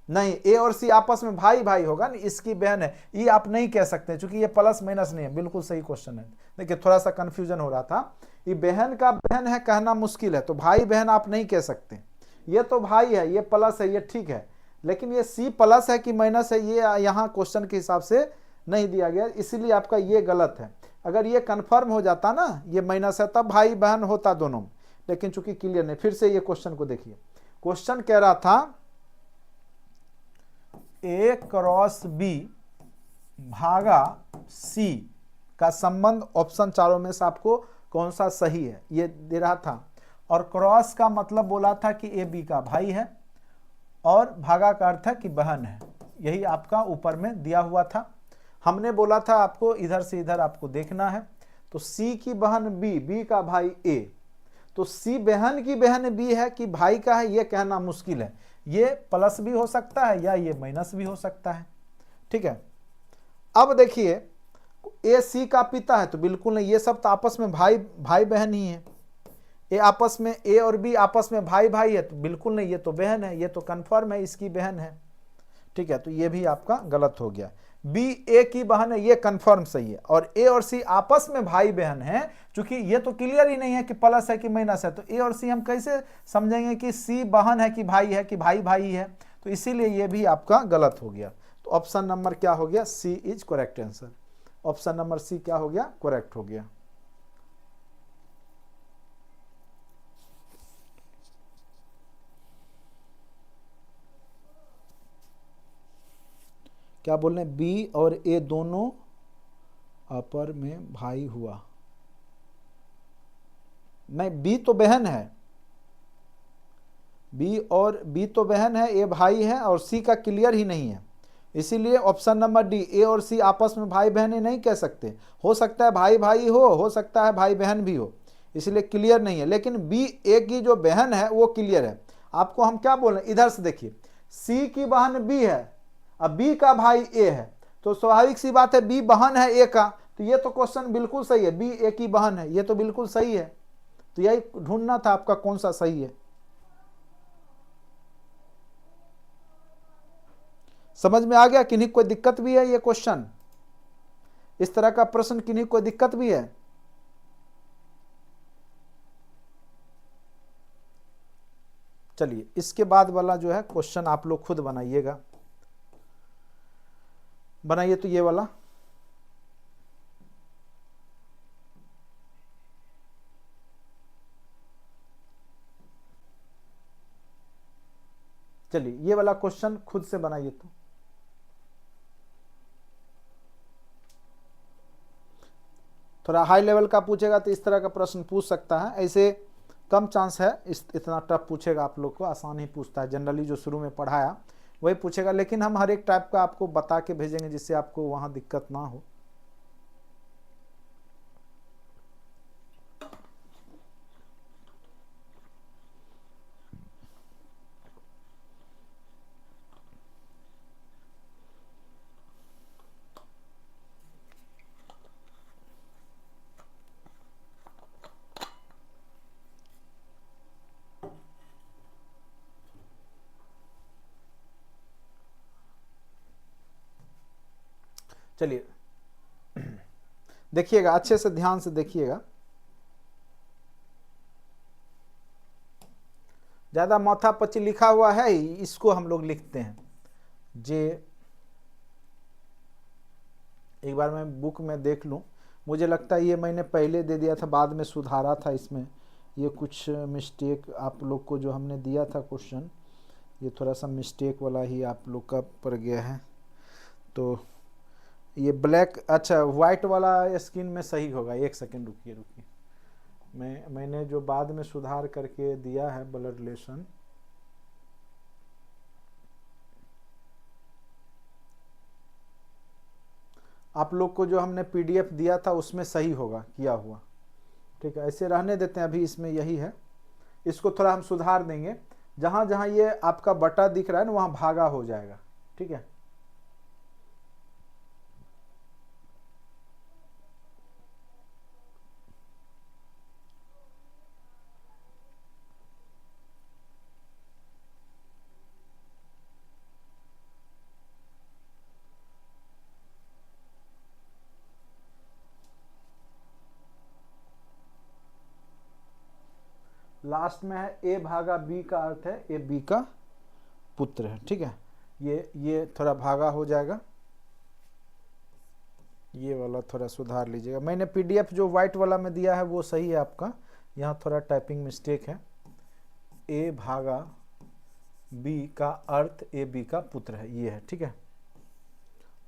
नहीं, ए और सी आपस में भाई भाई होगा ना, इसकी बहन है, ये आप नहीं कह सकते क्योंकि ये प्लस माइनस नहीं है। बिल्कुल सही क्वेश्चन है। देखिए थोड़ा सा कंफ्यूजन हो रहा था, ये बहन का बहन है कहना मुश्किल है, तो भाई बहन आप नहीं कह सकते। ये तो भाई है, ये प्लस है, ये ठीक है, लेकिन ये सी प्लस है कि माइनस है, ये यहाँ क्वेश्चन के हिसाब से नहीं दिया गया, इसीलिए आपका ये गलत है। अगर ये कंफर्म हो जाता ना ये माइनस है, तब भाई बहन होता दोनों, लेकिन चूंकि क्लियर नहीं। फिर से ये क्वेश्चन को देखिए, क्वेश्चन कह रहा था ए क्रॉस बी भागा सी का संबंध ऑप्शन चारों में से आपको कौन सा सही है, ये दे रहा था। और क्रॉस का मतलब बोला था कि ए बी का भाई है, और भागा का अर्थ है कि बहन है, यही आपका ऊपर में दिया हुआ था। हमने बोला था आपको इधर से इधर आपको देखना है, तो सी की बहन बी, बी का भाई ए, तो सी बहन की बहन बी है कि भाई का है, ये कहना मुश्किल है। ये प्लस भी हो सकता है या ये माइनस भी हो सकता है। ठीक है, अब देखिए ए सी का पिता है, तो बिल्कुल नहीं, ये सब तो आपस में भाई भाई बहन ही है। ए आपस में, ए और बी आपस में भाई भाई है, तो बिल्कुल नहीं, ये तो बहन है, ये तो कंफर्म है इसकी बहन है। ठीक है, तो ये भी आपका गलत हो गया। बी ए की बहन है, ये कंफर्म सही है, और ए और सी आपस में भाई बहन है, क्योंकि ये तो क्लियर ही नहीं है कि प्लस है कि माइनस है, तो ए और सी हम कैसे समझेंगे कि सी बहन है कि भाई है, कि भाई भाई है, तो इसीलिए ये भी आपका गलत हो गया। तो ऑप्शन नंबर क्या हो गया? C is correct answer. Option number C क्या हो गया? करेक्ट हो गया। क्या बोल रहे हैं? बी और ए दोनों अपर में भाई हुआ। नहीं, बी तो बहन है, बी तो बहन है, ए भाई है, और सी का क्लियर ही नहीं है, इसीलिए ऑप्शन नंबर डी, ए और सी आपस में भाई बहन नहीं कह सकते। हो सकता है भाई भाई हो सकता है भाई बहन भी हो, इसलिए क्लियर नहीं है। लेकिन बी ए की जो बहन है वो क्लियर है। आपको हम क्या बोल रहे हैं, इधर से देखिए, सी की बहन बी है, अब बी का भाई ए है, तो स्वाभाविक सी बात है बी बहन है ए का, तो ये तो क्वेश्चन बिल्कुल सही है, बी ए की बहन है, ये तो बिल्कुल सही है। तो यही ढूंढना था आपका कौन सा सही है। समझ में आ गया? किन्हीं कोई दिक्कत भी है? ये क्वेश्चन, इस तरह का प्रश्न किन्हीं कोई दिक्कत भी है? चलिए इसके बाद वाला जो है क्वेश्चन आप लोग खुद बनाइएगा। बनाइए तो ये वाला, चलिए ये वाला क्वेश्चन खुद से बनाइए। तो थोड़ा हाई लेवल का पूछेगा तो इस तरह का प्रश्न पूछ सकता है, ऐसे कम चांस है इतना टफ पूछेगा। आप लोग को आसान ही पूछता है, जनरली जो शुरू में पढ़ाया वही पूछेगा, लेकिन हम हर एक टाइप का आपको बता के भेजेंगे जिससे आपको वहाँ दिक्कत ना हो। चलिए देखिएगा, अच्छे से ध्यान से देखिएगा। ज़्यादा माथापच्ची लिखा हुआ है, इसको हम लोग लिखते हैं जे। एक बार मैं बुक में देख लूँ, मुझे लगता है ये मैंने पहले दे दिया था, बाद में सुधारा था इसमें। ये कुछ मिस्टेक आप लोग को जो हमने दिया था क्वेश्चन, ये थोड़ा सा मिस्टेक वाला ही आप लोग का पड़ गया है। तो ये ब्लैक, अच्छा वाइट वाला स्क्रीन में सही होगा। एक सेकेंड रुकिए रुकिए, मैंने जो बाद में सुधार करके दिया है ब्लड रिलेशन, आप लोग को जो हमने पीडीएफ दिया था उसमें सही होगा किया हुआ। ठीक है, ऐसे रहने देते हैं, अभी इसमें यही है। इसको थोड़ा हम सुधार देंगे, जहां जहां ये आपका बटा दिख रहा है ना, वहां भागा हो जाएगा। ठीक है, लास्ट में है ए भागा बी का अर्थ है ए बी का पुत्र है। ठीक है, ये थोड़ा भागा हो जाएगा, ये वाला थोड़ा सुधार लीजिएगा। मैंने पीडीएफ जो व्हाइट वाला में दिया है वो सही है आपका, यहाँ थोड़ा टाइपिंग मिस्टेक है। ए भागा बी का अर्थ ए बी का पुत्र है, ये है। ठीक है,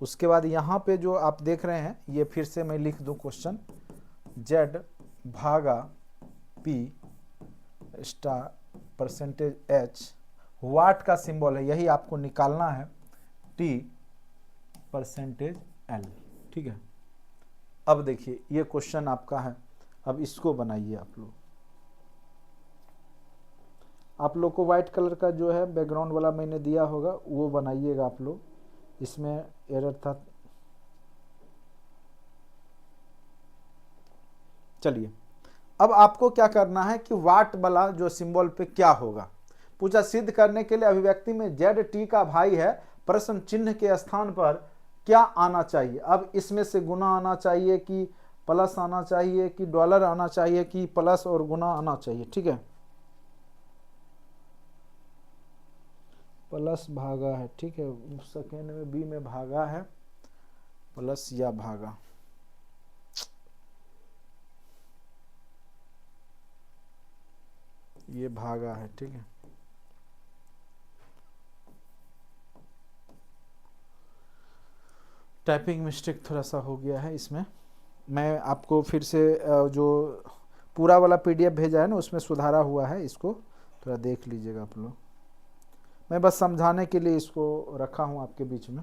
उसके बाद यहाँ पे जो आप देख रहे हैं, ये फिर से मैं लिख दूं क्वेश्चन, जेड भागा पी स्टार परसेंटेज एच, वाट का सिंबल है, यही आपको निकालना है, टी परसेंटेज एल। ठीक है, अब देखिए ये क्वेश्चन आपका है, अब इसको बनाइए आप लोग को व्हाइट कलर का जो है बैकग्राउंड वाला मैंने दिया होगा वो बनाइएगा आप लोग, इसमें एरर था। चलिए, अब आपको क्या करना है कि वाट वाला जो सिंबल पे क्या होगा पूछा। सिद्ध करने के लिए अभिव्यक्ति में जेड टी का भाई है, प्रश्न चिन्ह के स्थान पर क्या आना चाहिए। अब इसमें से गुना आना चाहिए कि प्लस आना चाहिए कि डॉलर आना चाहिए कि प्लस और गुना आना चाहिए। ठीक है, प्लस भागा है। ठीक है, सेकेंड में बी में भागा है, प्लस या भागा, ये भागा है। ठीक है, टाइपिंग मिस्टेक थोड़ा सा हो गया है इसमें। मैं आपको फिर से जो पूरा वाला पीडीएफ भेजा है ना उसमें सुधारा हुआ है, इसको थोड़ा देख लीजिएगा आप लोग। मैं बस समझाने के लिए इसको रखा हूं आपके बीच में।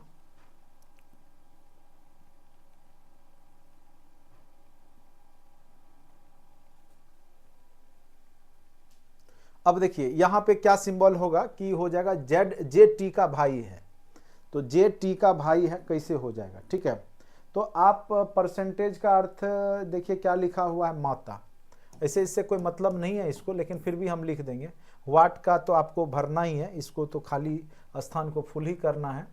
अब देखिए यहाँ पे क्या सिंबल होगा कि हो जाएगा जेड, जे टी का भाई है, तो जे टी का भाई है, कैसे हो जाएगा। ठीक है, तो आप परसेंटेज का अर्थ देखिए क्या लिखा हुआ है, माता। ऐसे इससे कोई मतलब नहीं है इसको, लेकिन फिर भी हम लिख देंगे। वाट का तो आपको भरना ही है, इसको तो खाली स्थान को फुल ही करना है।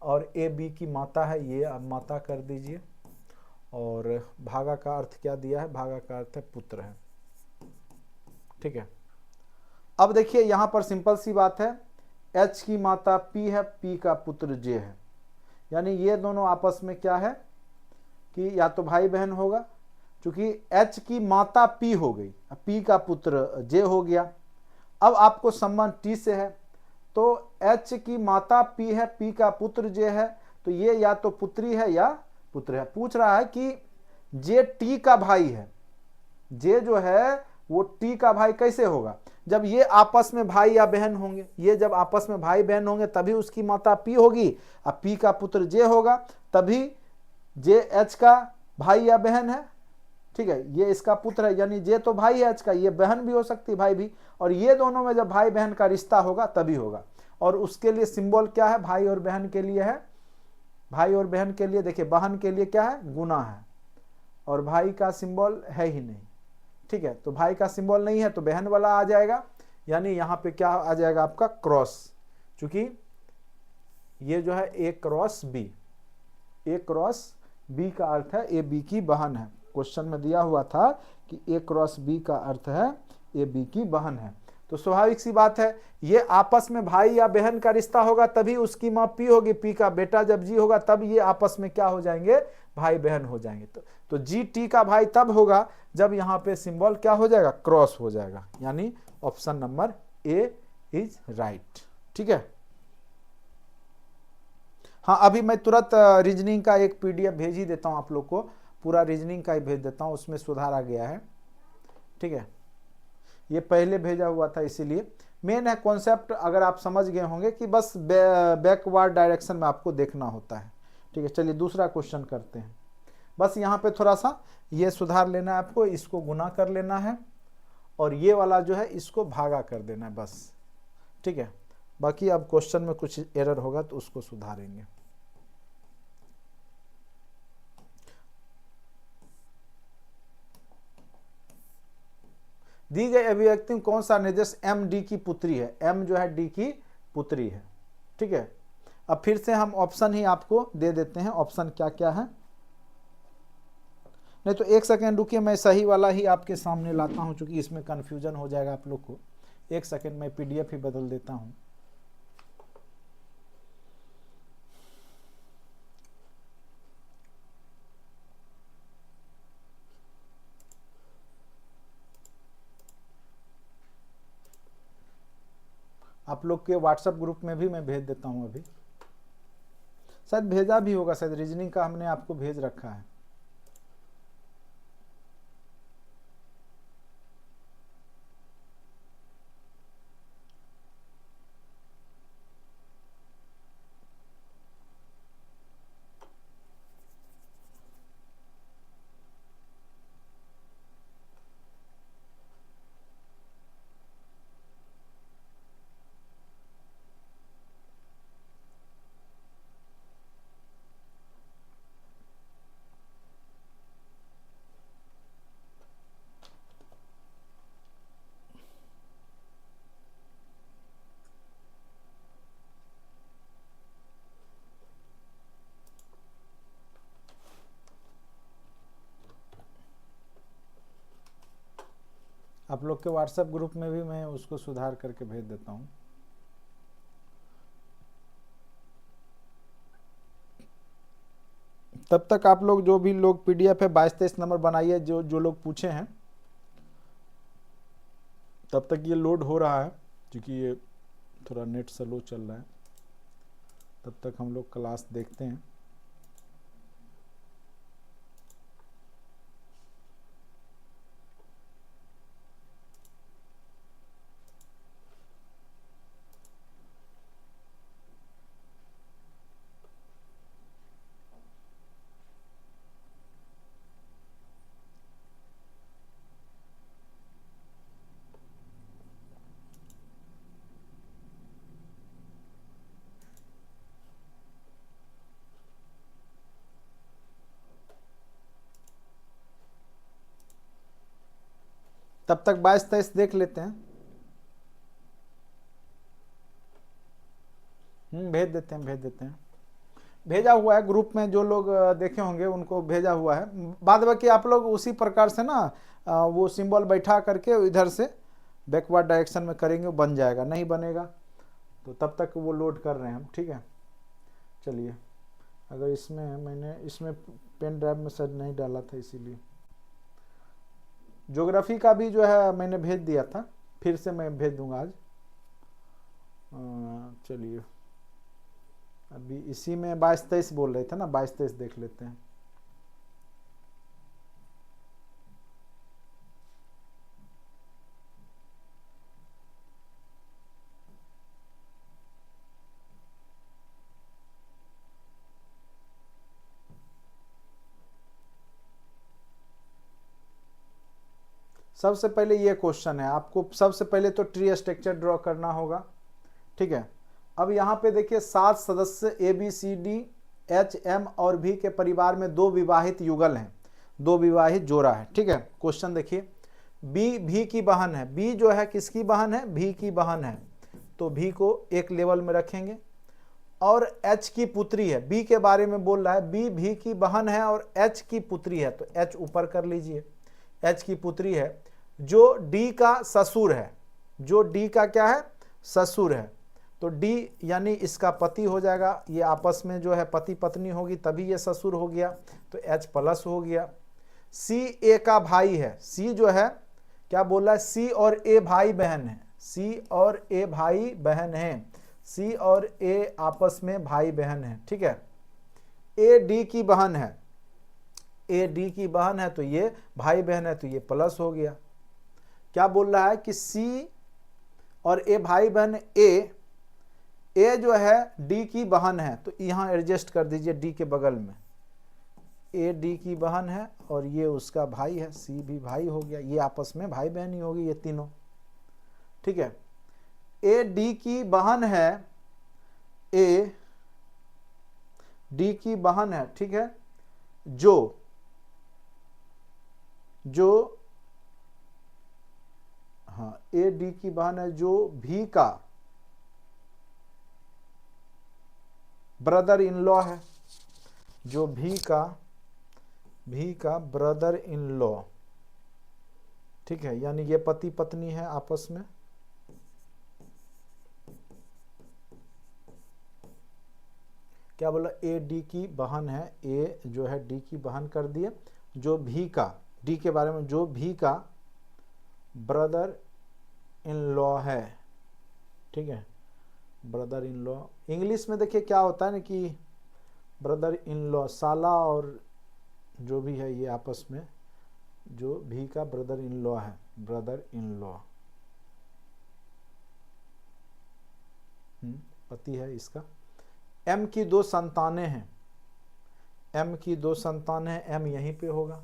और ए बी की माता है, ये आप माता कर दीजिए। और भागा का अर्थ क्या दिया है, भागा का अर्थ है पुत्र है। ठीक है, अब देखिए यहां पर सिंपल सी बात है, एच की माता पी है, पी का पुत्र जे है, यानी ये दोनों आपस में क्या है कि या तो भाई बहन होगा, क्योंकि एच की माता पी हो गई, पी का पुत्र जे हो गया। अब आपको संबंध टी से है, तो एच की माता पी है, पी का पुत्र जे है, तो ये या तो पुत्री है या पुत्र है। पूछ रहा है कि जे टी का भाई है, जे जो है वो टी का भाई कैसे होगा, जब ये आपस में भाई या बहन होंगे, ये जब आपस में भाई बहन होंगे तभी उसकी माता पी होगी, और पी का पुत्र जे होगा, तभी जे एच का भाई या बहन है। ठीक है, ये इसका पुत्र है, यानी जे तो भाई है एच का, ये बहन भी हो सकती है, भाई भी, और ये दोनों में जब भाई बहन का रिश्ता होगा तभी होगा। और उसके लिए सिंबल क्या है, भाई और बहन के लिए है, भाई और बहन के लिए देखिए, बहन के लिए क्या है, गुना है, और भाई का सिंबल है ही नहीं। ठीक है, तो भाई का सिंबल नहीं है तो बहन वाला आ जाएगा, यानी यहाँ पे क्या आ जाएगा आपका क्रॉस, क्योंकि ये जो है ए क्रॉस बी, ए क्रॉस बी का अर्थ है ए बी की बहन है। क्वेश्चन में दिया हुआ था कि ए क्रॉस बी का अर्थ है ए बी की बहन है। तो स्वाभाविक सी बात है, ये आपस में भाई या बहन का रिश्ता होगा तभी उसकी माँ पी होगी, पी का बेटा जब जी होगा तब ये आपस में क्या हो जाएंगे, भाई बहन हो जाएंगे। तो जी टी का भाई तब होगा जब यहाँ पे सिंबल क्या हो जाएगा, क्रॉस हो जाएगा, यानी option number A is right. ठीक है। हाँ, अभी मैं तुरंत रीजनिंग का एक पीडीएफ भेज ही देता हूँ आप लोग को, पूरा रीजनिंग का ही भेज देता हूँ, उसमें सुधार आ गया है। ठीक है, ये पहले भेजा हुआ था, इसीलिए मेन है कॉन्सेप्ट अगर आप समझ गए होंगे कि बस बैकवर्ड डायरेक्शन में आपको देखना होता है। ठीक है, चलिए दूसरा क्वेश्चन करते हैं। बस यहाँ पे थोड़ा सा ये सुधार लेना है आपको, इसको गुना कर लेना है और ये वाला जो है इसको भागा कर देना है बस। ठीक है, बाकी अब क्वेश्चन में कुछ एरर होगा तो उसको सुधारेंगे। दी गई अभिव्यक्ति में कौन सा निर्देश एम डी की पुत्री है, एम जो है डी की पुत्री है। ठीक है, अब फिर से हम ऑप्शन ही आपको दे देते हैं, ऑप्शन क्या क्या है। नहीं तो एक सेकेंड रुकिए, मैं सही वाला ही आपके सामने लाता हूं, चूंकि इसमें कंफ्यूजन हो जाएगा आप लोग को। एक सेकेंड, मैं पीडीएफ ही बदल देता हूं। आप लोग के व्हाट्सएप ग्रुप में भी मैं भेज देता हूं, अभी शायद भेजा भी होगा, शायद रीजनिंग का हमने आपको भेज रखा है। आप लोग के व्हाट्सएप ग्रुप में भी मैं उसको सुधार करके भेज देता हूं। तब तक आप लोग जो भी लोग पीडीएफ है 22-23 नंबर बनाइए, जो लोग पूछे हैं। तब तक ये लोड हो रहा है, क्योंकि ये थोड़ा नेट स्लो चल रहा है। तब तक हम लोग क्लास देखते हैं। तब तक 22-23 देख लेते हैं। भेज देते हैं। भेजा हुआ है ग्रुप में, जो लोग देखे होंगे उनको भेजा हुआ है। बाद बाकी आप लोग उसी प्रकार से ना वो सिंबल बैठा करके इधर से बैकवर्ड डायरेक्शन में करेंगे, बन जाएगा। नहीं बनेगा तो तब तक वो लोड कर रहे हैं हम। ठीक है, चलिए। अगर इसमें पेन ड्राइव में शायद नहीं डाला था, इसीलिए। ज्योग्राफी का भी जो है मैंने भेज दिया था, फिर से मैं भेज दूंगा आज। चलिए, अभी इसी में 22-23 बोल रहे थे ना, 22-23 देख लेते हैं। सबसे पहले ये क्वेश्चन है, आपको सबसे पहले तो ट्री स्ट्रक्चर ड्रॉ करना होगा। ठीक है, अब यहाँ पे देखिए 7 सदस्य ABCD HM और V के परिवार में 2 विवाहित युगल हैं, 2 विवाहित जोड़ा है। ठीक है, क्वेश्चन देखिए, B V की बहन है। B जो है किसकी बहन है, V की बहन है, तो V को एक लेवल में रखेंगे। और H की पुत्री है, B के बारे में बोल रहा है, B V की बहन है और H की पुत्री है, तो H ऊपर कर लीजिए। H की पुत्री है, जो D का ससुर है, जो डी का क्या है, ससुर है। तो डी यानी इसका पति हो जाएगा, ये आपस में जो है पति पत्नी होगी तभी ये ससुर हो गया, तो H प्लस हो गया। सी ए का भाई है, सी जो है क्या बोल रहा है, सी और ए भाई बहन है, सी और ए भाई बहन है, सी और ए आपस में भाई बहन है, ठीक है। ए डी की बहन है, ए डी की बहन है तो ये भाई बहन है, तो ये प्लस हो गया। क्या बोल रहा है कि सी और ए भाई बहन, ए जो है डी की बहन है, तो यहां एडजस्ट कर दीजिए डी के बगल में, ए डी की बहन है और ये उसका भाई है, सी भी भाई हो गया, ये आपस में भाई बहन ही होगी ये तीनों, ठीक है। ए डी की बहन है, ए डी की बहन है, ठीक है, जो हाँ ए डी की बहन है जो भी का ब्रदर इन लॉ है, जो भी का ब्रदर इन लॉ, ठीक है, यानी ये पति पत्नी है आपस में। क्या बोला, ए डी की बहन है, ए जो है डी की बहन कर दिए, जो भी का, डी के बारे में, जो भी का ब्रदर इन लॉ है, ठीक है, ब्रदर इन लॉ। इंग्लिश में देखिए क्या होता है ना कि ब्रदर इन लॉ, साला और जो भी है ये आपस में, जो भी का ब्रदर इन लॉ है, ब्रदर इन लॉ, पति है इसका। एम की 2 संतानें हैं, एम की 2 संतानें हैं, एम यहीं पे होगा।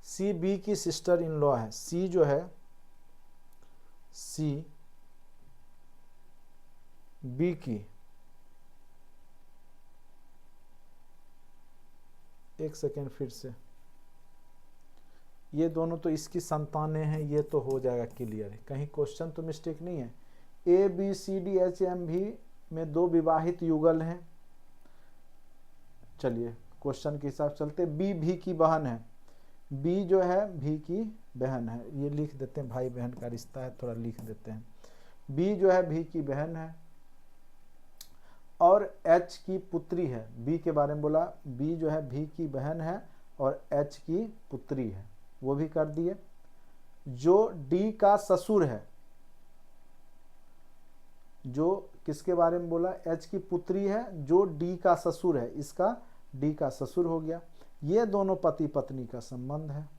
सी बी की सिस्टर इन लॉ है, सी जो है, सी बी की, एक सेकेंड फिर से, ये दोनों तो इसकी संतानें हैं, ये तो हो जाएगा क्लियर, कहीं क्वेश्चन तो मिस्टेक नहीं है। A B C D H M भी में 2 विवाहित युगल हैं। चलिए क्वेश्चन के हिसाब चलते। बी भी की बहन है, बी जो है भी की बहन है, ये लिख देते हैं, भाई बहन का रिश्ता है, थोड़ा लिख देते हैं। बी जो है भी की बहन है और एच की पुत्री है, बी के बारे में बोला, बी जो है भी की बहन है और एच की पुत्री है, वो भी कर दिए। जो डी का ससुर है, जो किसके बारे में बोला, एच की पुत्री है, जो डी का ससुर है, इसका डी का ससुर हो गया। ये दोनों पति पत्नी का संबंध है,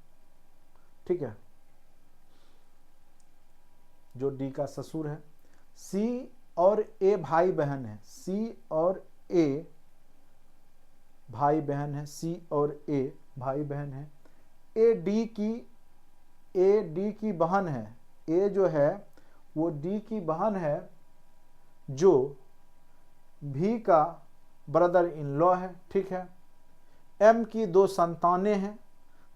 ठीक है, जो डी का ससुर है। सी और ए भाई बहन है, सी और ए भाई बहन है, सी और ए भाई बहन है। ए डी की बहन है, ए जो है वो डी की बहन है, जो भी का ब्रदर इन लॉ है, ठीक है। एम की 2 संतानें हैं,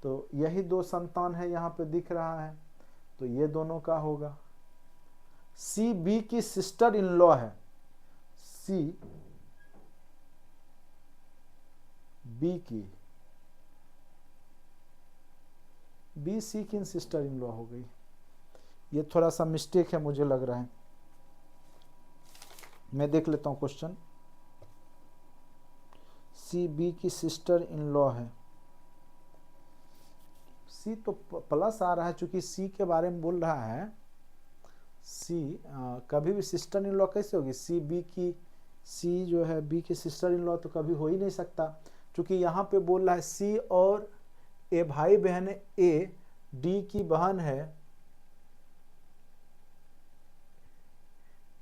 तो यही 2 संतान है यहाँ पे दिख रहा है, तो ये दोनों का होगा। सी बी की सिस्टर इन लॉ है, सी बी की, बी सी की सिस्टर इन लॉ हो गई, ये थोड़ा सा मिस्टेक है मुझे लग रहा है, मैं देख लेता हूं क्वेश्चन। सी बी की सिस्टर इन लॉ है, सी तो प्लस आ रहा है चूंकि सी के बारे में बोल रहा है, सी कभी भी सिस्टर इन लॉ कैसे होगी, सी बी की, सी जो है बी की सिस्टर इन लॉ तो कभी हो ही नहीं सकता, क्योंकि यहाँ पे बोल रहा है सी और ए भाई बहन है, ए डी की बहन है,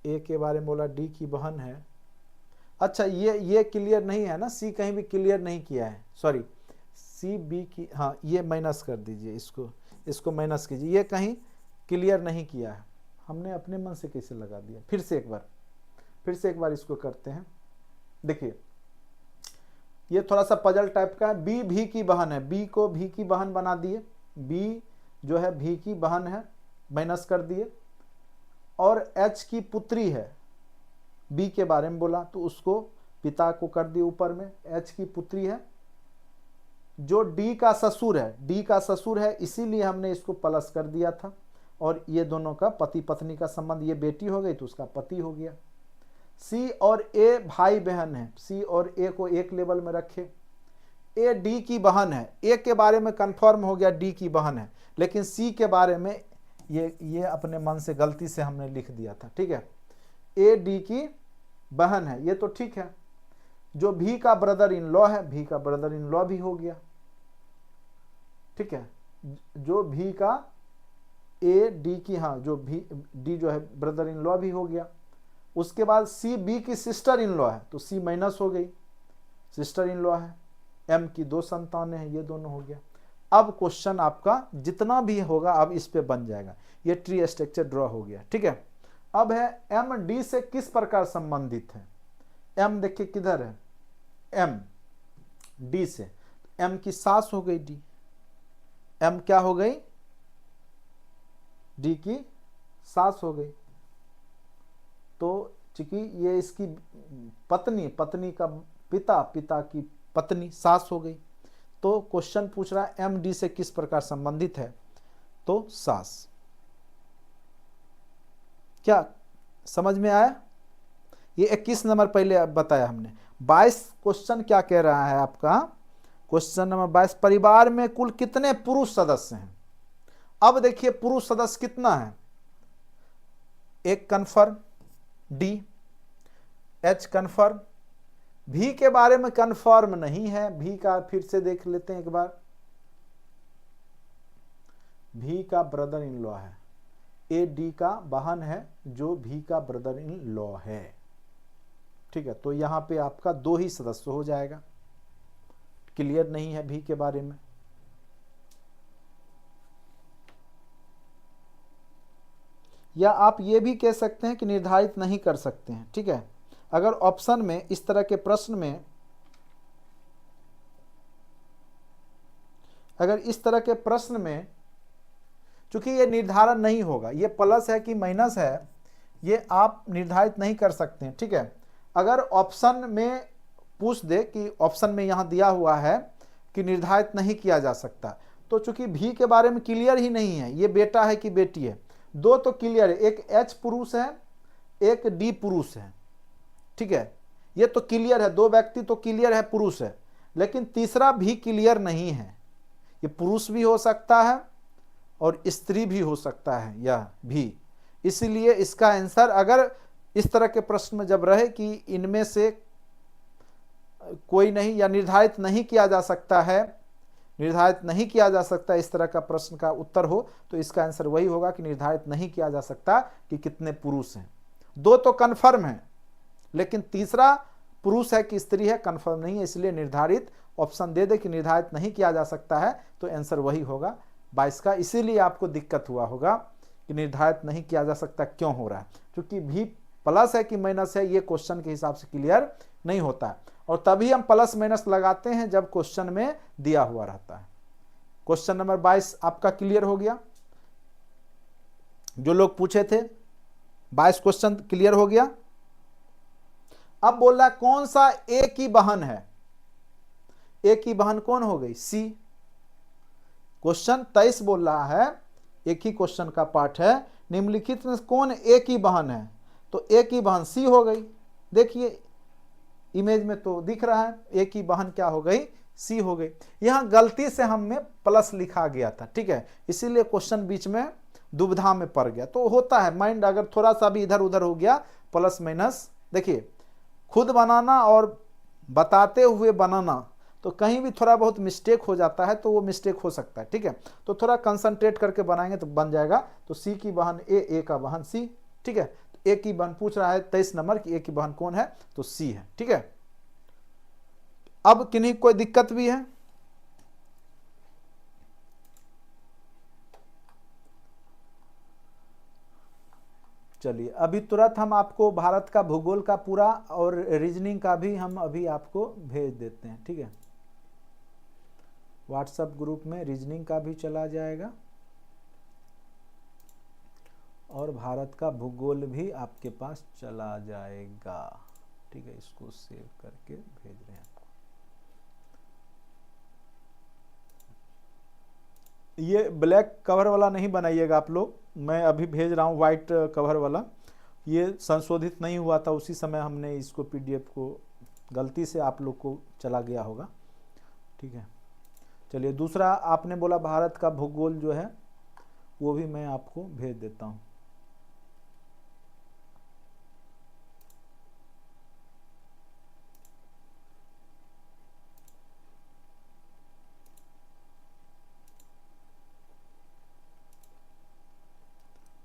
ए के बारे में बोला डी की बहन है। अच्छा ये क्लियर नहीं है ना, सी कहीं भी क्लियर नहीं किया है, सॉरी, सी बी की, हाँ ये माइनस कर दीजिए, इसको माइनस कीजिए, ये कहीं क्लियर नहीं किया है, हमने अपने मन से कैसे लगा दिया। फिर से एक बार इसको करते हैं। देखिए ये थोड़ा सा पजल टाइप का है। बी भी की बहन है, बी को भी की बहन बना दिए, बी जो है भी की बहन है, माइनस कर दिए। और एच की पुत्री है, बी के बारे में बोला तो उसको पिता को कर दिए ऊपर में, एच की पुत्री है, जो डी का ससुर है, डी का ससुर है, इसीलिए हमने इसको प्लस कर दिया था। और ये दोनों का पति पत्नी का संबंध, ये बेटी हो गई तो उसका पति हो गया। सी और ए भाई बहन है, सी और ए को एक लेवल में रखे। ए डी की बहन है, ए के बारे में कंफर्म हो गया डी की बहन है, लेकिन सी के बारे में ये अपने मन से गलती से हमने लिख दिया था, ठीक है। ए डी की बहन है, ये तो ठीक है। जो भी का ब्रदर इन लॉ है, भी का ब्रदर इन लॉ भी हो गया, ठीक है। जो भी का ए डी की, हाँ जो भी डी जो है ब्रदर इन लॉ भी हो गया। उसके बाद सी बी की सिस्टर इन लॉ है, तो सी माइनस हो गई, सिस्टर इन लॉ है। एम की 2 संतानें हैं, ये दोनों हो गया। अब क्वेश्चन आपका जितना भी होगा अब इस पे बन जाएगा। ये ट्री स्ट्रक्चर ड्रॉ हो गया, ठीक है। अब है एम डी से किस प्रकार संबंधित है। एम देखिए किधर है, एम डी से, एम की सास हो गई डी, एम क्या हो गई, डी की सास हो गई। तो चूंकि ये इसकी पत्नी, पत्नी का पिता, पिता की पत्नी सास हो गई, तो क्वेश्चन पूछ रहा है एम डी से किस प्रकार संबंधित है, तो सास। क्या समझ में आया। ये 21 नंबर पहले बताया हमने। 22 क्वेश्चन क्या कह रहा है आपका, क्वेश्चन नंबर 22, परिवार में कुल कितने पुरुष सदस्य हैं। अब देखिए पुरुष सदस्य कितना है, एक कन्फर्म, डी, एच कन्फर्म, भी के बारे में कन्फर्म नहीं है, भी का फिर से देख लेते हैं एक बार। भी का ब्रदर इन लॉ है, ए डी का बहन है जो भी का ब्रदर इन लॉ है, ठीक है। तो यहां पे आपका 2 ही सदस्य हो जाएगा। क्लियर नहीं है भी के बारे में। या आप ये भी कह सकते हैं कि निर्धारित नहीं कर सकते हैं, ठीक है। अगर ऑप्शन में इस तरह के प्रश्न में, अगर इस तरह के प्रश्न में चूंकि ये निर्धारण नहीं होगा, ये प्लस है कि माइनस है, ये आप निर्धारित नहीं कर सकते हैं, ठीक है। अगर ऑप्शन में पूछ दे कि ऑप्शन में यहां दिया हुआ है कि निर्धारित नहीं किया जा सकता, तो चूंकि भी के बारे में क्लियर ही नहीं है, ये बेटा है कि बेटी है, 2 तो क्लियर है, एक एच पुरुष है, एक डी पुरुष है, ठीक है। ये तो क्लियर है, 2 व्यक्ति तो क्लियर है पुरुष है, लेकिन तीसरा भी क्लियर नहीं है। ये पुरुष भी हो सकता है और स्त्री भी हो सकता है, यह भी। इसलिए इसका आंसर अगर इस तरह के प्रश्न में जब रहे कि इनमें से कोई नहीं या निर्धारित नहीं किया जा सकता है, निर्धारित नहीं किया जा सकता, इस तरह का प्रश्न का उत्तर हो, तो इसका आंसर वही होगा कि निर्धारित नहीं किया जा सकता कि कितने पुरुष हैं। 2 तो कन्फर्म है, लेकिन तीसरा पुरुष है कि स्त्री है कन्फर्म नहीं है, इसलिए निर्धारित ऑप्शन दे दे कि निर्धारित नहीं किया जा सकता है, तो आंसर वही होगा 22 का। इसीलिए आपको दिक्कत हुआ होगा कि निर्धारित नहीं किया जा सकता क्यों हो रहा है, क्योंकि भी प्लस है कि माइनस है, ये क्वेश्चन के हिसाब से क्लियर नहीं होता है। और तभी हम प्लस माइनस लगाते हैं जब क्वेश्चन में दिया हुआ रहता है। क्वेश्चन नंबर 22 आपका क्लियर हो गया। जो लोग पूछे थे 22 क्वेश्चन क्लियर हो गया। अब बोल रहा है कौन सा ए की बहन है, ए की बहन कौन हो गई, सी। क्वेश्चन 23 बोल रहा है, एक ही क्वेश्चन का पार्ट है, निम्नलिखित में कौन ए की बहन है, तो ए की बहन सी हो गई। देखिए इमेज में तो दिख रहा है, ए की बहन क्या हो गई, सी हो गई। यहां गलती से हमें प्लस लिखा गया था, ठीक है, इसीलिए क्वेश्चन बीच में दुविधा में पड़ गया। तो होता है, माइंड अगर थोड़ा सा भी इधर उधर हो गया, प्लस माइनस, देखिए खुद बनाना और बताते हुए बनाना, तो कहीं भी थोड़ा बहुत मिस्टेक हो जाता है, तो वो मिस्टेक हो सकता है, ठीक है। तो थोड़ा कंसंट्रेट करके बनाएंगे तो बन जाएगा। तो सी की बहन ए का बहन सी, ठीक है। ए की बहन पूछ रहा है 23 नंबर की, ए की बहन कौन है, तो सी है, ठीक है। अब किन्हीं कोई दिक्कत भी है, चलिए अभी तुरंत हम आपको भारत का भूगोल का पूरा और रीजनिंग का भी हम अभी आपको भेज देते हैं, ठीक है। व्हाट्सएप ग्रुप में रीजनिंग का भी चला जाएगा और भारत का भूगोल भी आपके पास चला जाएगा, ठीक है। इसको सेव करके भेज रहे हैं आपको। ये ब्लैक कवर वाला नहीं बनाइएगा आप लोग, मैं अभी भेज रहा हूँ वाइट कवर वाला, ये संशोधित नहीं हुआ था, उसी समय हमने इसको पीडीएफ को गलती से आप लोग को चला गया होगा, ठीक है। चलिए दूसरा आपने बोला भारत का भूगोल जो है वो भी मैं आपको भेज देता हूँ।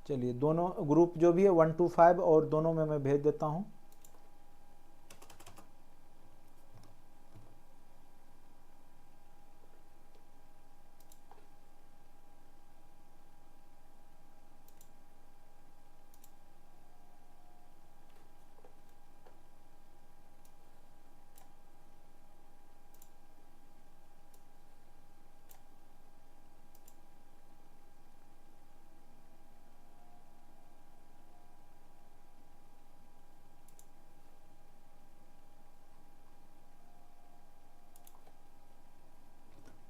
चलिए दोनों ग्रुप जो भी है 1 to 5 और दोनों में मैं भेज देता हूँ।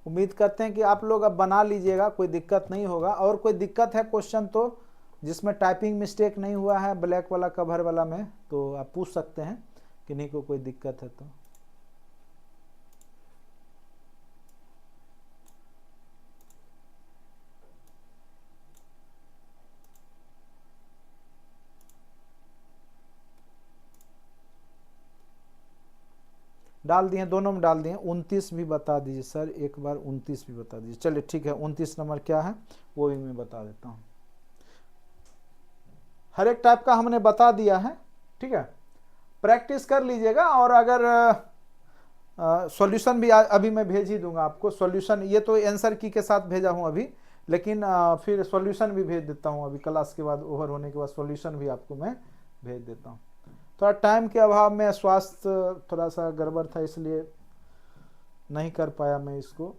उम्मीद करते हैं कि आप लोग अब बना लीजिएगा, कोई दिक्कत नहीं होगा। और कोई दिक्कत है क्वेश्चन तो जिसमें टाइपिंग मिस्टेक नहीं हुआ है ब्लैक वाला कवर वाला में, तो आप पूछ सकते हैं, किन्हीं को कोई दिक्कत है तो। डाल दिए, दोनों में डाल दिए। 29 भी बता दीजिए सर, एक बार 29 भी बता दीजिए। चलिए ठीक है, 29 नंबर क्या है वो भी मैं बता देता हूँ। हर एक टाइप का हमने बता दिया है, ठीक है, प्रैक्टिस कर लीजिएगा। और अगर सॉल्यूशन भी अभी मैं भेज ही दूंगा आपको सॉल्यूशन, ये तो आंसर की के साथ भेजा हूँ अभी, लेकिन फिर सॉल्यूशन भी भेज देता हूँ अभी क्लास के बाद, ओवर होने के बाद सॉल्यूशन भी आपको मैं भेज देता हूँ। थोड़ा टाइम के अभाव में, स्वास्थ्य थोड़ा सा गड़बड़ था इसलिए नहीं कर पाया मैं इसको।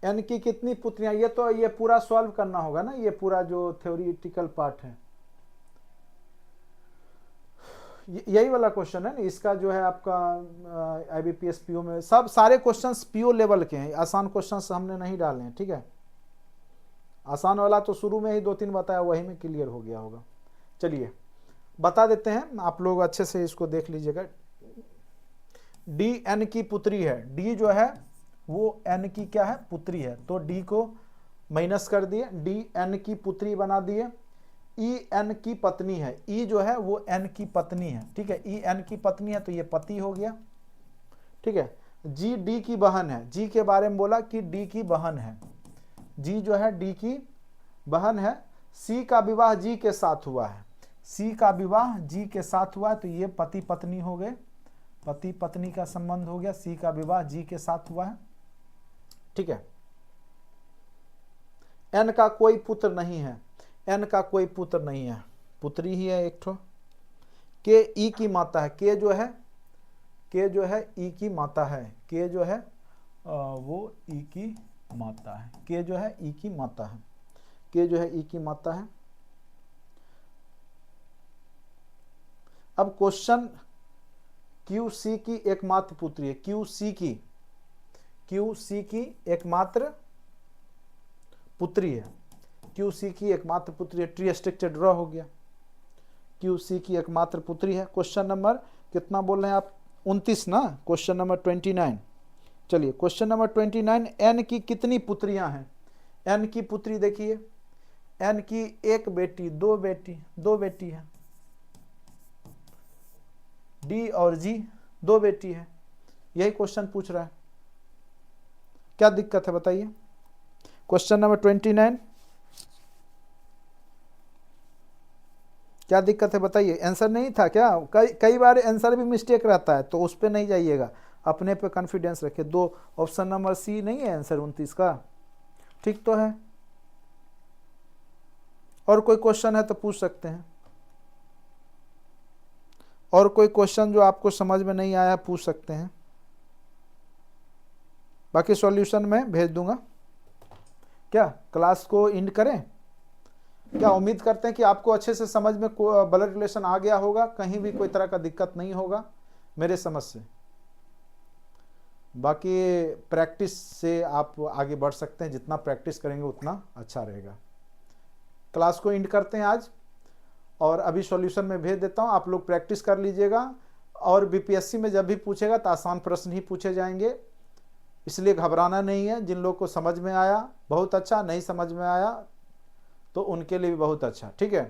एन की कितनी पुत्रियां, ये तो ये पूरा सॉल्व करना होगा ना, ये पूरा जो थ्योरेटिकल पार्ट है, यही वाला क्वेश्चन है ना इसका, जो है आपका आईबीपीएस पीओ में सब सारे क्वेश्चंस पीओ लेवल के हैं, आसान क्वेश्चंस हमने नहीं डाले हैं, ठीक है। आसान वाला तो शुरू में ही 2-3 बताया, वही में क्लियर हो गया होगा। चलिए बता देते हैं, आप लोग अच्छे से इसको देख लीजिएगा। डी एन की पुत्री है, डी जो है वो एन की क्या है, पुत्री है, तो डी को माइनस कर दिए, डी एन की पुत्री बना दिए। ई एन की पत्नी है, ई जो है वो एन की पत्नी है, ठीक है, ई एन की पत्नी है तो ये पति हो गया, ठीक है। जी डी की बहन है, जी के बारे में बोला कि डी की बहन है, जी जो है डी की बहन है। सी का विवाह जी के साथ हुआ है, सी का विवाह जी के साथ हुआ है तो ये पति पत्नी हो गए, पति पत्नी का संबंध हो गया, सी का विवाह जी के साथ हुआ है, ठीक है। एन का कोई पुत्र नहीं है, एन का कोई पुत्र नहीं है, पुत्री ही है एक ठो। के ई की माता है, के जो है ई की माता है, के जो है वो ई की माता है, के जो है ई की माता है, के जो है ई की माता है। अब क्वेश्चन, क्यू सी की एकमात्र पुत्री है, क्यू सी की एकमात्र पुत्री है, क्यू सी की एकमात्र पुत्री है, ट्री स्ट्रक्चर ड्रॉ हो गया, क्यू सी की एकमात्र पुत्री है। क्वेश्चन नंबर कितना बोल रहे हैं आप, 29 ना, क्वेश्चन नंबर 29। चलिए क्वेश्चन नंबर 29, एन की कितनी पुत्रियां हैं, एन की पुत्री देखिए, एन की एक बेटी, दो बेटी है, डी और जी दो बेटी है, यही क्वेश्चन पूछ रहा है, क्या दिक्कत है बताइए। क्वेश्चन नंबर 29 क्या दिक्कत है बताइए, आंसर नहीं था क्या, कई बार आंसर भी मिस्टेक रहता है तो उस पर नहीं जाइएगा, अपने पे कॉन्फिडेंस रखिए। दो ऑप्शन नंबर सी नहीं है आंसर 29 का, ठीक तो है। और कोई क्वेश्चन है तो पूछ सकते हैं, और कोई क्वेश्चन जो आपको समझ में नहीं आया पूछ सकते हैं, बाकी सॉल्यूशन मैं भेज दूंगा। क्या क्लास को एंड करें, क्या उम्मीद करते हैं कि आपको अच्छे से समझ में ब्लड रिलेशन आ गया होगा, कहीं भी कोई तरह का दिक्कत नहीं होगा मेरे समझ से। बाकी प्रैक्टिस से आप आगे बढ़ सकते हैं, जितना प्रैक्टिस करेंगे उतना अच्छा रहेगा। क्लास को एंड करते हैं आज, और अभी सॉल्यूशन में भेज देता हूं, आप लोग प्रैक्टिस कर लीजिएगा। और बीपीएससी में जब भी पूछेगा तो आसान प्रश्न ही पूछे जाएंगे, इसलिए घबराना नहीं है। जिन लोग को समझ में आया बहुत अच्छा, नहीं समझ में आया तो उनके लिए भी बहुत अच्छा, ठीक है।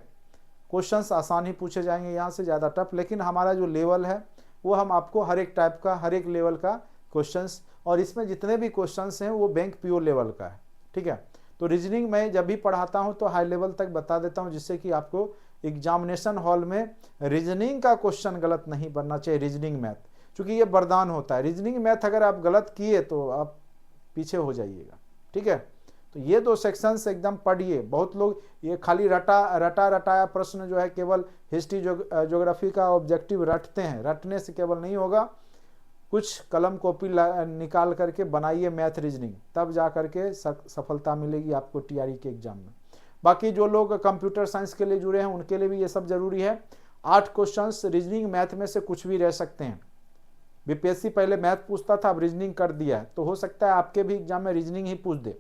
क्वेश्चंस आसान ही पूछे जाएंगे, यहाँ से ज़्यादा टफ, लेकिन हमारा जो लेवल है वो हम आपको हर एक टाइप का, हर एक लेवल का क्वेश्चंस, और इसमें जितने भी क्वेश्चंस हैं वो बैंक पीओ लेवल का है, ठीक है। तो रीजनिंग मैं जब भी पढ़ाता हूँ तो हाई लेवल तक बता देता हूँ, जिससे कि आपको एग्जामिनेशन हॉल में रीजनिंग का क्वेश्चन गलत नहीं बनना चाहिए। रीजनिंग मैथ, क्योंकि ये वरदान होता है। रीजनिंग मैथ अगर आप गलत किए तो आप पीछे हो जाइएगा, ठीक है। तो ये दो सेक्शंस एकदम पढ़िए। बहुत लोग ये खाली रटाया प्रश्न जो है, केवल हिस्ट्री ज्योग्राफी का ऑब्जेक्टिव रटते हैं। रटने से केवल नहीं होगा, कुछ कलम कॉपी निकाल करके बनाइए मैथ रीजनिंग, तब जा करके सफलता मिलेगी आपको टीआरई के एग्जाम में। बाकी जो लोग कंप्यूटर साइंस के लिए जुड़े हैं उनके लिए भी ये सब जरूरी है। 8 क्वेश्चंस रीजनिंग मैथ में से कुछ भी रह सकते हैं। बीपीएससी पहले मैथ पूछता था, अब रीजनिंग कर दिया है, तो हो सकता है आपके भी एग्जाम में रीजनिंग ही पूछ दे।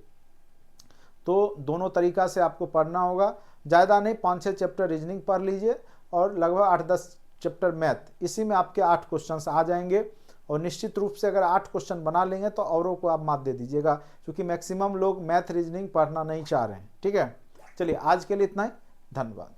तो दोनों तरीका से आपको पढ़ना होगा, ज़्यादा नहीं, 5-6 चैप्टर रीजनिंग पढ़ लीजिए और लगभग 8-10 चैप्टर मैथ, इसी में आपके 8 क्वेश्चन आ जाएंगे। और निश्चित रूप से अगर 8 क्वेश्चन बना लेंगे तो औरों को आप मात दे दीजिएगा, क्योंकि मैक्सिमम लोग मैथ रीजनिंग पढ़ना नहीं चाह रहे हैं, ठीक है। चलिए आज के लिए इतना ही, धन्यवाद।